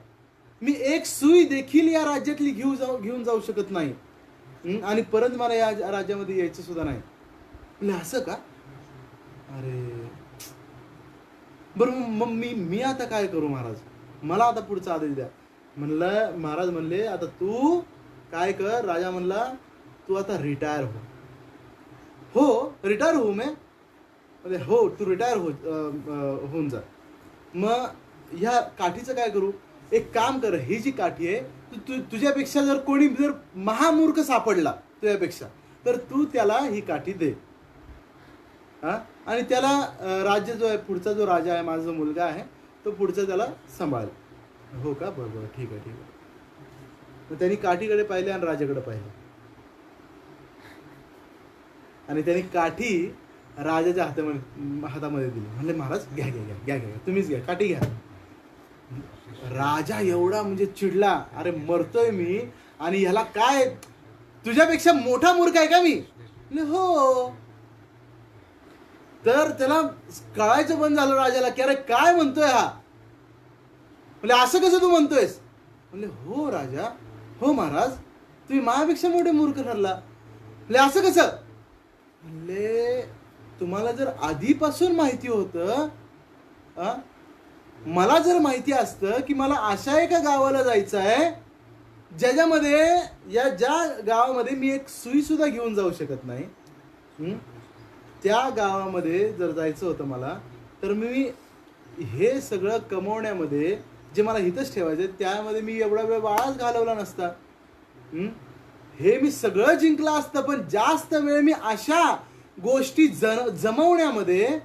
[SPEAKER 1] मी एक सुई देखील या राज्यातली घेऊन जाऊ शकत नाही आणि परत मला या राज्यामध्ये यायचं सुद्धा नाही. म्हणजे असं का? अरे बरं मग मी आता काय करू महाराज? मला आता पुढचा आदेश द्या. म्हणलं महाराज म्हणले आता तू काय कर? राजा म्हणला तू आता रिटायर हो. हो रिटायर होऊ मी? म्हणजे हो तू रिटायर होऊन जा. मग ह्या काठीचं काय करू? एक काम कर, ही जी काठी आहे तुझ्यापेक्षा जर कोणी जर महामूर्ख सापडला तुझ्यापेक्षा, तर तू त्याला ही काठी दे. हा, आणि त्याला राज्य जो आहे, पुढचा जो राजा आहे, माझा जो मुलगा आहे, तो पुढचा त्याला सांभाळेल. हो का, बरं बरं, ठीक आहे ठीक आहे. मग त्यांनी काठीकडे पाहिले आणि राजाकडे पाहिले, आणि त्यांनी काठी राजाच्या हातामध्ये दिली. म्हणले, महाराज घ्या घ्या घ्या घ्या घ्या, तुम्हीच घ्या, काठी घ्या. राजा एवढा म्हणजे चिडला, अरे मरतोय मी, आणि ह्याला काय, तुझ्यापेक्षा मोठा मूर्ख आहे का मी? हो. तर त्याला कळायचं बंद झालं राजाला, की अरे काय म्हणतोय हा. म्हणजे असं कसं तू म्हणतोयस? म्हणले, हो राजा, हो महाराज, तुम्ही माझ्यापेक्षा मोठे मूर्ख ठरला. म्हणजे असं कसं? म्हणले, तुम्हाला जर आधीपासून माहिती होतं, मला जर माहिती असतं की मला अशा एका गावाला जायचं आहे ज्याच्यामध्ये, ज्या गावामध्ये मी एक सुई सुद्धा घेऊन जाऊ शकत नाही, त्या गावामध्ये जर जायचं होतं मला, तर मी हे सगळं कमवण्यामध्ये, जे मला हितच ठेवायचं, त्यामध्ये मी एवढा वेळ वाळाच घालवला नसता. हे मी सगळं जिंकलं असतं, पण जास्त वेळ मी अशा गोष्टी जमवण्यामध्ये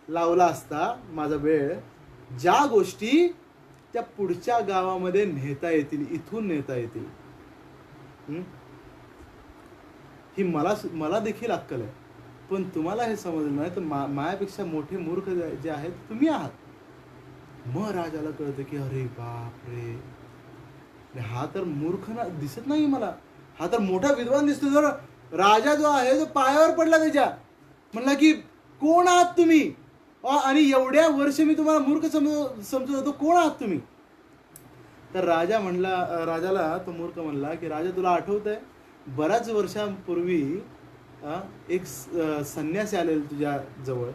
[SPEAKER 1] लावला असता माझा वेळ, ज्या गोष्टी त्या पुढच्या गावामध्ये नेता येतील, इथून नेता येतील. ही मला देखील अक्कल आहे, पण तुम्हाला हे समजलं नाही, तर माझ्यापेक्षा मोठे मूर्ख जे आहेत तुम्ही आहात. मग राजाला कळतं की अरे बाप रे, हा तर मूर्ख दिसत नाही मला, हा तर मोठा विद्वान दिसतो. जर राजा जो आहे तो पायावर पडला त्याच्या, म्हणला की कोण आहात तुम्ही, आणि एवढ्या वर्ष मी तुम्हाला मूर्ख समजत होतो, कोण आहात तुम्ही? तर राजा म्हणला, राजाला तो मूर्ख म्हणला की राजा, तुला आठवतंय बऱ्याच वर्षांपूर्वी एक संन्यासी आलेला तुझ्या जवळ,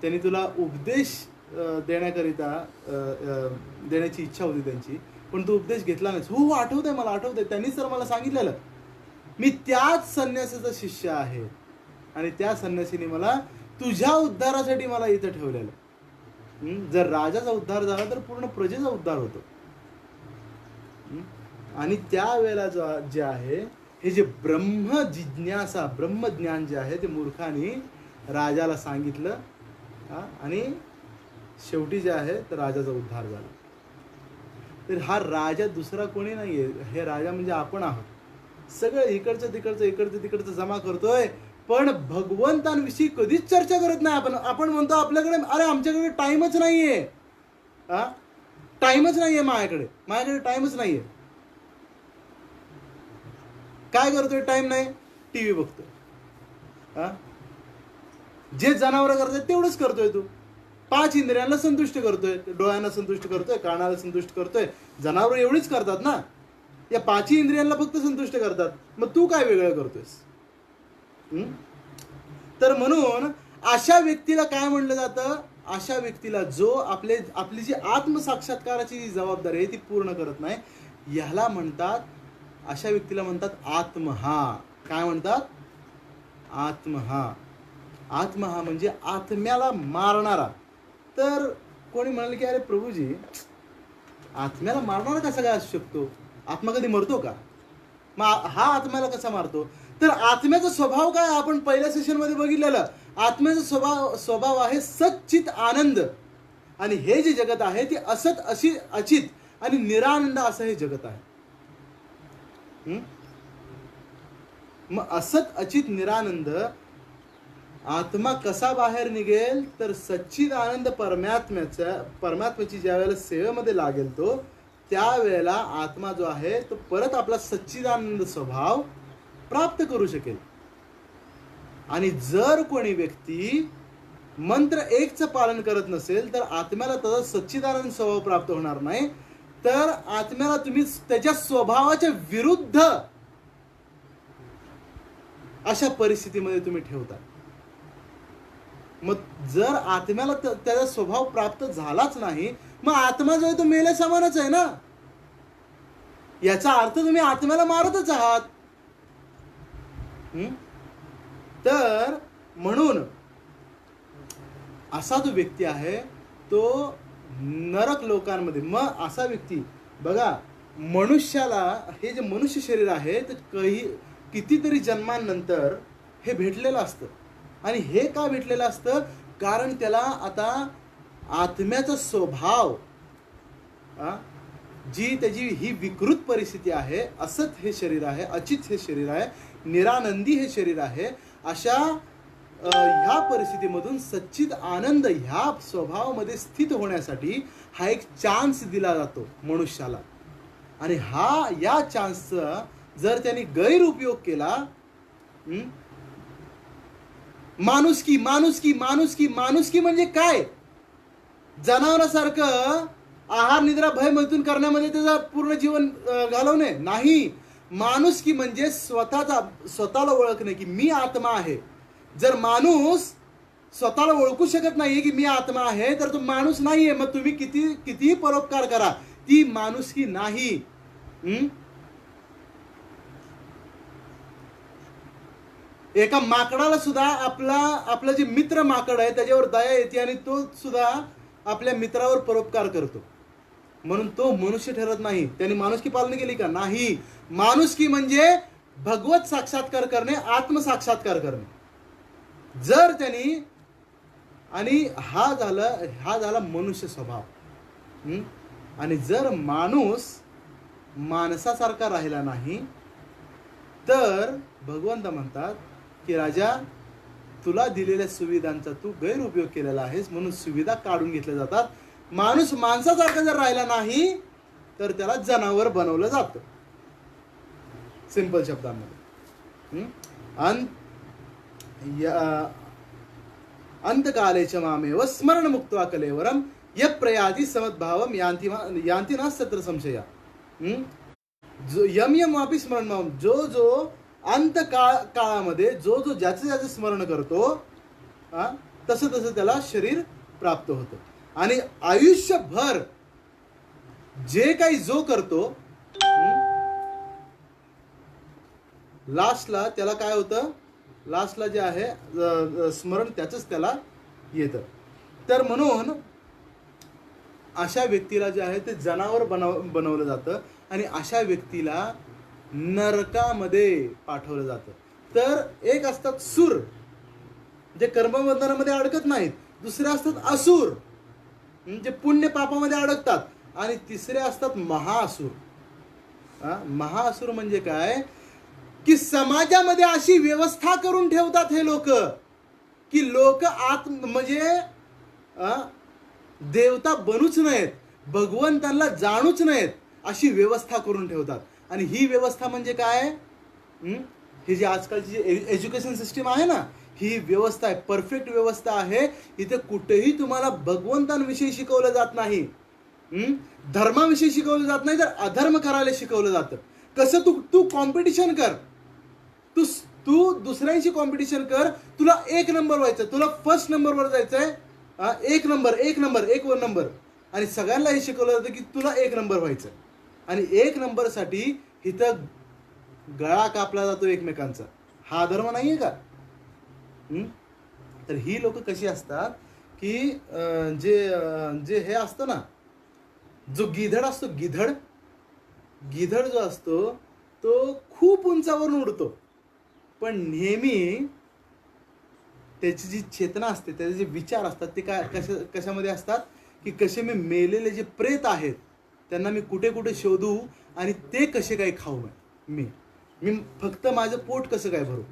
[SPEAKER 1] त्यांनी तुला उपदेश देण्याकरिता देण्याची इच्छा होती त्यांची, पण तू उपदेश घेतला नाहीस. हो आठवतंय, मला आठवतंय, त्यांनीच तर मला सांगितलेलं. मी त्याच संन्यासाचा शिष्य आहे, आणि त्या संन्यासीने मला तुझ्या उद्धारासाठी मला इथं ठेवलेलं. जर राजाचा उद्धार झाला तर पूर्ण प्रजेचा उद्धार होतो. आणि त्यावेळेला जे आहे, हे जे ब्रह्म जिज्ञासा, ब्रह्मज्ञान जे आहे, ते मूर्खाने राजाला सांगितलं, आणि शेवटी जे आहे तर राजाचा उद्धार झाला. तर हा राजा दुसरा कोणी नाहीये, हे राजा म्हणजे आपण आहोत. सगळं इकडचं तिकडचं जमा करतोय, पण भगवंतांविषयी कधीच चर्चा करत नाही. आपण म्हणतो आपल्याकडे, अरे आमच्याकडे टाइमच नाहीये, टाइमच नाहीये, माझ्याकडे टाइमच नाहीये. काय करतोय? टाइम नाही, टीव्ही बघतोय. जे जनावर करतोय तेवढंच करतोय तू. 5 इंद्रियांना संतुष्ट करतोय, डोळ्यांना संतुष्ट करतोय, कानाला संतुष्ट करतोय. जनावर एवढीच करतात ना, या 5 इंद्रियांना फक्त संतुष्ट करतात. मग तू काय वेगळं करतोयस? तर म्हणून अशा व्यक्तीला काय म्हणलं जातं? अशा व्यक्तीला जो आपली जी आत्मसाक्षात्काराची जी जबाबदारी आहे ती पूर्ण करत नाही, ह्याला म्हणतात, अशा व्यक्तीला म्हणतात आत्महा. काय म्हणतात? आत्महा. आत्महा म्हणजे आत्म्याला मारणारा. तर कोणी म्हणाले की अरे प्रभूजी, आत्म्याला मारणारा कसा काय असू शकतो? आत्मा कधी मरतो का? मग हा आत्म्याला कसा मारतो? तर आत्म्याचा स्वभाव काय? आपण पहिल्या सेशनमध्ये बघितलेलं. आत्म्याचा स्वभाव आहे सच्चित आनंद, आणि हे जे जगत आहे ते असत, अचित आणि निरानंद असं हे जगत आहे. मग असत, अचित, निरानंद आत्मा कसा बाहेर निघेल? तर सच्चित आनंद परमात्म्याची ज्या वेळेला सेवेमध्ये लागेल तो, त्यावेळेला आत्मा जो आहे तो परत आपला सच्चिदानंद स्वभाव प्राप्त करू शकेल. आणि जर कोणी व्यक्ती मंत्र 1चं पालन करत नसेल तर आत्म्याला त्याचा सच्चिदानंद स्वभाव प्राप्त होणार नाही. तर आत्म्याला तुम्ही त्याच्या स्वभावाच्या विरुद्ध अशा परिस्थितीमध्ये तुम्ही ठेवता. मग जर आत्म्याला त्याचा स्वभाव प्राप्त झालाच नाही, मग आत्मा जो आहे तो मेल्या समानच आहे ना. याचा अर्थ तुम्ही आत्म्याला मारतच आहात. तर म्हणून असा जो व्यक्ती आहे तो नरक लोकांमध्ये, मग असा व्यक्ती बघा, मनुष्याला हे जे मनुष्य शरीर आहे ते कितीतरी जन्मांनंतर हे भेटलेलं असतं. आणि हे का भेटलेलं असतं? कारण त्याला आता आत्म्याचा स्वभाव, जी त्याची ही विकृत परिस्थिती आहे, असत हे शरीर आहे, अचित हे शरीर आहे, निरानंदी हे शरीर आहे, अशा ह्या परिस्थितीमधून सच्चित आनंद ह्या स्वभावामध्ये स्थित होण्यासाठी हा एक चान्स दिला जातो मनुष्याला. आणि या चान्सचा जर त्यांनी गैरउपयोग केला, माणुसकी माणुसकी माणुसकी माणुसकी म्हणजे काय? जनावरासारखं आहार निद्रा भय मैथून करण्यामध्ये त्याचं पूर्ण जीवन घालवणे नाही. माणुसकी म्हणजे स्वतःला ओळखणे की मी आत्मा आहे. जर माणूस स्वतःला ओळखू शकत नाहीये की मी आत्मा आहे, तर तो माणूस नाहीये. मग तुम्ही कितीही परोपकार करा, ती माणुसकी नाही. एका माकडाला सुद्धा आपला जे मित्र माकड आहे त्याच्यावर दया येते आणि तो सुद्धा आपल्या मित्रावर परोपकार करतो, म्हणून तो मनुष्य ठरत नाही. त्यांनी माणुसकी पालन केली का? नाही. माणुसकी म्हणजे भगवत साक्षात्कार करणे, आत्मसाक्षात्कार करणे. जर त्यांनी, आणि हा झाला मनुष्य स्वभाव. आणि जर माणूस माणसासारखा राहिला नाही तर भगवंत म्हणतात की राजा, तुला दिलेल्या सुविधांचा तू गैरउपयोग केलेला आहेस, म्हणून सुविधा काढून घेतल्या जातात. माणूस माणसासारखा जर राहिला नाही तर त्याला जनावर बनवलं जातं. सिंपल शब्दांमध्ये. अंतकालेच मामेव स्मरण मुक्त्वा कलेवरम यप्रयाति समद्भावम यान्ति नास्त्यत्र संशया. यम वापी स्मरण भावम, जो अंत काळामध्ये जो ज्याचं स्मरण करतो, तसं त्याला शरीर प्राप्त होतं. आणि आयुष्यभर जे काही जो करतो, लास्टला त्याला काय होतं? लास्टला जे आहे स्मरण त्याचंच त्याला येतं. तर म्हणून अशा व्यक्तीला जे आहे ते जनावर बनवलं जातं आणि अशा व्यक्तीला नरकामध्ये पाठवलं जातं. तर एक असतात सुर, जे कर्मबंधनामध्ये अडकत नाहीत. दुसरे असतात असुर, जे पुण्य पापामध्ये अडकतात. आणि तिसरे असतात महाअसुर. महाअसुर म्हणजे काय? की समाजामध्ये अशी व्यवस्था करून ठेवतात हे लोक, की लोक म्हणजे देवता बनूच नाहीत, भगवंतांना जाणूच नाहीत, अशी व्यवस्था करून ठेवतात. आणि ही व्यवस्था म्हणजे काय? ही जी आजकालची जी एज्युकेशन सिस्टीम आहे ना, ही व्यवस्था आहे, परफेक्ट व्यवस्था आहे. इथे कुठेही तुम्हाला भगवंतांविषयी शिकवलं जात नाही, धर्माविषयी शिकवलं जात नाही, तर अधर्म करायला शिकवलं जातं. कसं? तू कॉम्पिटिशन कर, तू दुसऱ्यांशी कॉम्पिटिशन कर, तुला 1 नंबर व्हायचं, तुला फर्स्ट नंबरवर जायचंय, 1 नंबर. आणि सगळ्यांना हे शिकवलं जातं की तुला 1 नंबर व्हायचं. आणि 1 नंबरसाठी इथं गळा कापला जातो एकमेकांचा. हा धर्म नाहीये का? तर ही लोक कशी असतात की जे हे असतं ना, जो गिधड असतो, गिधड जो असतो तो खूप उंचावरून उडतो, पण नेहमी त्याची जी चेतना असते, त्याचे जे विचार असतात ते कशामध्ये असतात? की कसे मी मेलेले जे प्रेत आहेत त्यांना मी कुठे कुठे शोधू आणि ते कसे काय खाऊ मी फक्त माझं पोट कसं काय भरू.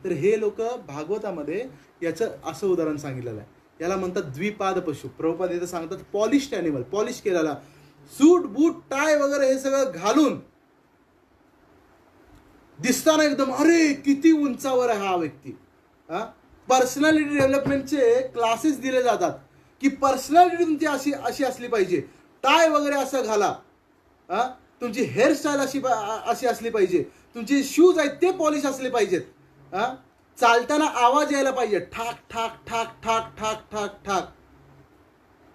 [SPEAKER 1] तर हे लोक भागवतामध्ये याचं असं उदाहरण सांगितलेलं आहे. याला म्हणतात द्विपाद पशु. प्रभुपाद इथं सांगतात पॉलिश्ड ॲनिमल, पॉलिश केलेला, सूट बूट टाय वगैरे हे सगळं घालून दिसताना एकदम अरे किती उंचावर आहे हा व्यक्ती. पर्सनॅलिटी डेव्हलपमेंटचे क्लासेस दिले जातात की पर्सनॅलिटी तुमची अशी असली पाहिजे, टाय वगैरे असं घाला, तुमची हेअरस्टाईल अशी असली पाहिजे, तुमचे शूज आहेत ते पॉलिश असले पाहिजेत, चालताना आवाज यायला पाहिजे, ठाक ठाक ठाक ठाक ठाक ठाक ठाक.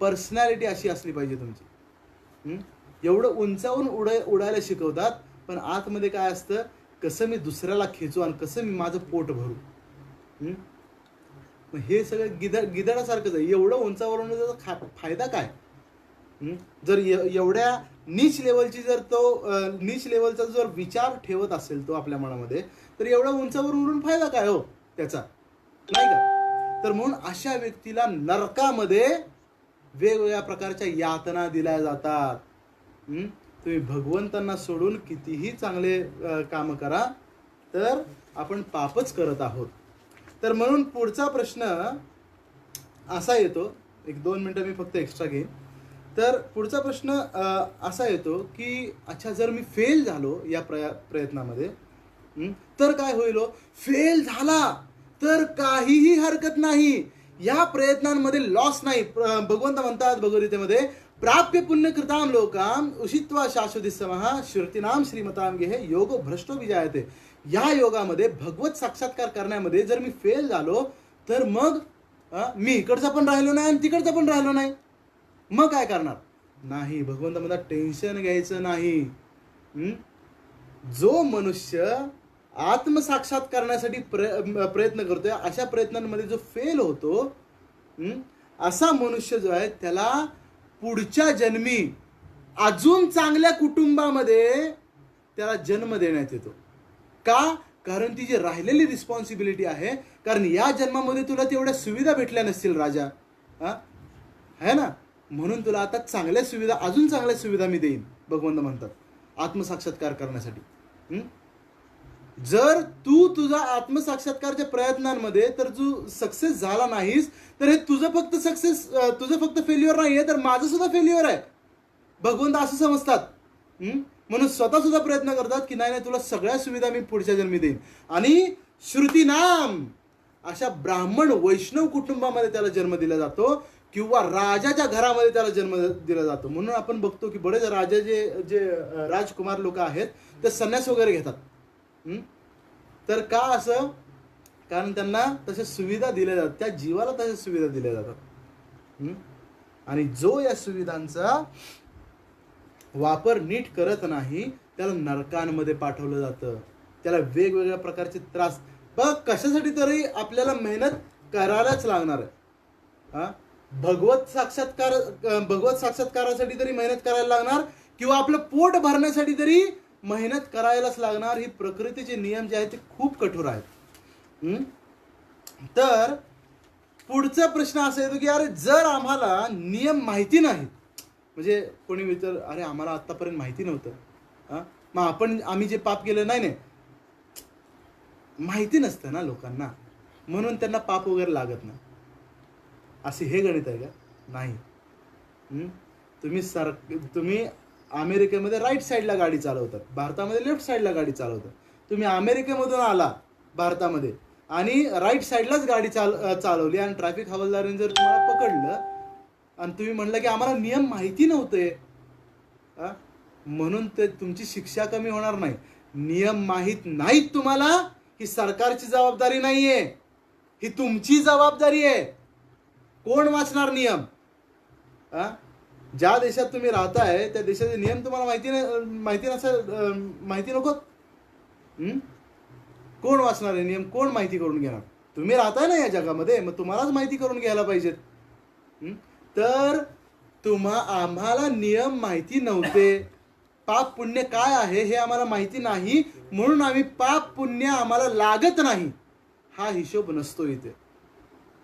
[SPEAKER 1] पर्सनॅलिटी अशी असली पाहिजे तुमची. एवढं उंचावून उडायला शिकवतात, पण आतमध्ये काय असतं? कसं मी दुसऱ्याला खेचू आणि कसं मी माझं पोट भरू. हे सगळं गिधाडासारखंच आहे. एवढं उंचावरून त्याचा फायदा काय? जर एवढ्या नीच लेवलची जर तो नीच लेवलचा जर विचार ठेवत असेल तो आपल्या मनामध्ये, तर एवढा उंचावर उडून फायदा काय हो त्याचा? नाही का? तर म्हणून अशा व्यक्तीला नरकामध्ये वेगवेगळ्या प्रकारच्या यातना दिल्या जातात. तुम्ही भगवंतांना सोडून कितीही चांगले काम करा तर आपण पापच करत आहोत. तर म्हणून पुढचा प्रश्न असा येतो, 1-2 मिनिटं मी फक्त एक्स्ट्रा घेईन. तर पुढचा प्रश्न असा येतो की अच्छा, जर मी फेल झालो या प्रयत्नामध्ये तर काय होईल? फेल झाला तर काहीही हरकत नाही, या प्रयत्नांमध्ये लॉस नाही. भगवंत म्हणतात भगवद्गीतेमध्ये, प्राप्य पुण्य कृताम लोकाम उषित्वा शाश्वती समहा श्रुतीनाम श्रीमताम गेहे योगो भ्रष्टो विजायते. या योगामध्ये भगवत साक्षात्कार करण्यामध्ये जर मी फेल झालो तर मग मी इकडचा पण राहिलो नाही आणि तिकडचा पण राहिलो नाही, मग काय करणार? नाही, भगवंत म्हणतात टेन्शन घ्यायचं नाही. जो मनुष्य आत्मसाक्षात करण्यासाठी प्रयत्न करतोय, अशा प्रयत्नांमध्ये जो फेल होतो, असा मनुष्य जो आहे त्याला पुढच्या जन्मी अजून चांगल्या कुटुंबामध्ये त्याला जन्म देण्यात येतो. का? कारण ती जी राहिलेली रिस्पॉन्सिबिलिटी आहे, कारण या जन्मामध्ये तुला तेवढ्या सुविधा भेटल्या नसतील राजा, है ना, म्हणून तुला आता चांगल्या सुविधा, अजून चांगल्या सुविधा मी देईन, भगवंत म्हणतात आत्मसाक्षात्कार करण्यासाठी. जर तू तुझा आत्मसाक्षात्कारच्या प्रयत्नांमध्ये तर तू सक्सेस झाला नाहीस तर हे तुझं फक्त फेल्युअर नाहीये, तर माझं सुद्धा फेल्युअर आहे. भगवंत असं समजतात. म्हणून स्वतः सुद्धा प्रयत्न करतात की नाही, तुला सगळ्या सुविधा मी पुढच्या जन्मी देईन. आणि श्रुतीनाम अशा ब्राह्मण वैष्णव कुटुंबामध्ये त्याला जन्म दिला जातो किंवा राजाच्या घरामध्ये त्याला जन्म दिला जातो. म्हणून आपण बघतो की बरेच राजाचे जे राजकुमार लोक आहेत ते संन्यास वगैरे घेतात. तर का असं? कारण त्यांना तशा सुविधा दिल्या जातात, त्या जीवाला तशा सुविधा दिल्या जातात. आणि जो या सुविधांचा वापर नीट करत नाही त्याला नरकांमध्ये पाठवलं जातं, त्याला वेगवेगळ्या प्रकारचे त्रास. बघ, कशासाठी तरी आपल्याला मेहनत करायलाच लागणार आहे. भगवत साक्षात्कारासाठी तरी मेहनत करायला लागणार किंवा आपलं पोट भरण्यासाठी तरी मेहनत करायलाच लागणार. ही प्रकृतीचे नियम जे आहेत ते खूप कठोर आहेत. तर पुढचा प्रश्न असा येतो की अरे, जर आम्हाला नियम माहिती नाहीत, म्हणजे कोणी विचार, अरे आम्हाला आतापर्यंत माहिती नव्हतं, मग आम्ही जे पाप केलं, नाही, माहिती नसतं ना लोकांना, म्हणून त्यांना पाप वगैरे लागत नाही, असे हे गणित आहे का? नाही. तुम्ही अमेरिकेमध्ये राईट साईडला गाडी चालवतात, भारतामध्ये लेफ्ट साईडला गाडी चालवतात. तुम्ही अमेरिकेमधून आला भारतामध्ये आणि राईट साईडलाच गाडी चालवली आणि ट्रॅफिक हवालदाराने जर तुम्हाला पकडलं आणि तुम्ही म्हणलं की आम्हाला नियम माहिती नव्हते, म्हणून ते तुमची शिक्षा कमी होणार नाही. नियम माहित नाहीत तुम्हाला, ही सरकारची जबाबदारी नाहीये, ही तुमची जबाबदारी आहे. कोण वाचणार नियम? ज्या देशात तुम्ही राहताय त्या देशाचे नियम तुम्हाला माहिती नको? कोण वाचणार आहे नियम? कोण माहिती करून घेणार? तुम्ही राहताय ना या जगामध्ये, मग तुम्हालाच माहिती करून घ्यायला पाहिजेत. तर आम्हाला नियम माहिती नव्हते, पाप पुण्य काय आहे हे आम्हाला माहिती नाही, म्हणून आम्ही पाप पुण्य आम्हाला लागत नाही, हा हिशोब नसतो इथे.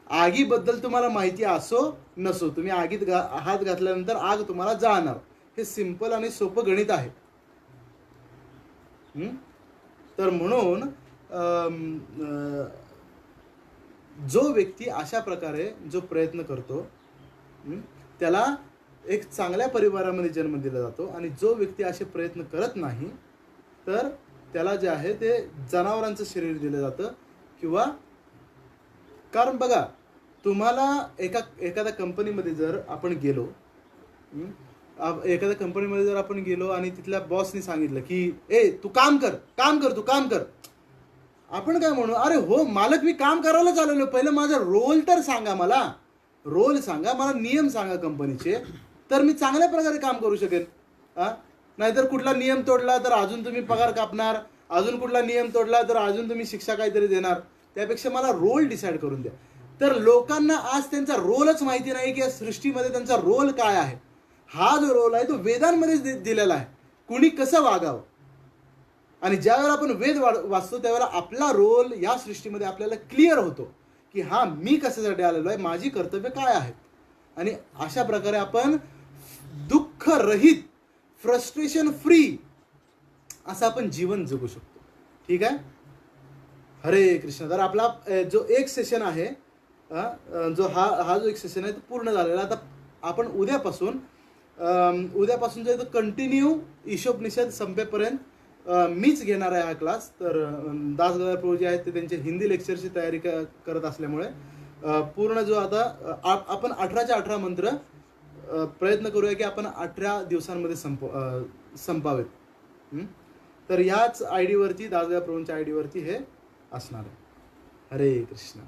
[SPEAKER 1] आगीबद्दल तुम्हाला माहिती असो नसो, तुम्ही आगीत हात घातल्यानंतर आग तुम्हाला जाणार. हे सिंपल आणि सोपं गणित आहे. तर म्हणून जो व्यक्ती अशा प्रकारे जो प्रयत्न करतो त्याला एक चांगल्या परिवारामध्ये जन्म दिला जातो, आणि जो व्यक्ती असे प्रयत्न करत नाही तर त्याला जे आहे ते जनावरांचं शरीर दिलं जातं. किंवा कारण बघा, तुम्हाला एखाद्या कंपनीमध्ये जर आपण गेलो, आणि तिथल्या बॉसने सांगितलं की तू काम कर, आपण काय म्हणू, अरे हो मालक, मी काम करायला आलेलो, पहिलं माझा रोल तर सांगा, मला नियम सांगा कंपनीचे, तर मी चांगल्या प्रकारे काम करू शकेन. नाहीतर कुठला नियम तोडला तर अजून तुम्ही पगार कापणार, अजून कुठला नियम तोडला तर अजून तुम्ही शिक्षा काहीतरी देणार. त्यापेक्षा मला रोल डिसाईड करून द्या. तर लोकांना आज त्यांचा रोलच माहिती नाही की या सृष्टीमध्ये त्यांचा रोल काय आहे. हा जो रोल आहे तो वेदांमध्ये दिलेला आहे, कुणी कसं वागावं. आणि ज्यावेळेला आपण वेद वाचतो त्यावेळेला आपला रोल या सृष्टीमध्ये आपल्याला क्लिअर होतो की हा मी कशासाठी आलेलो आहे, माझी कर्तव्य काय आहेत. आणि अशा प्रकारे आपण दुःख रहित, फ्रस्ट्रेशन फ्री असं आपण जीवन जगू शकतो. ठीक आहे. हरे कृष्ण. तर आपला जो एक सेशन आहे, जो हा जो एक सेशन आहे तो पूर्ण झालेला. आता आपण उद्यापासून जो आहे तो कंटिन्यू ईशोपनिषद संपेपर्यंत मीच घेणार आहे हा क्लास. तर दास गदाधर प्रभू जे आहेत ते त्यांच्या हिंदी लेक्चरची तयारी करत असल्यामुळे पूर्ण जो आता आपण 18च्या 18 मंत्र प्रयत्न करूया की आपण 18 दिवसांमध्ये संपावेत. तर ह्याच आय डीवरती, दास गदाधर प्रभूंच्या आय डीवरती हे असणार आहे. हरे कृष्ण.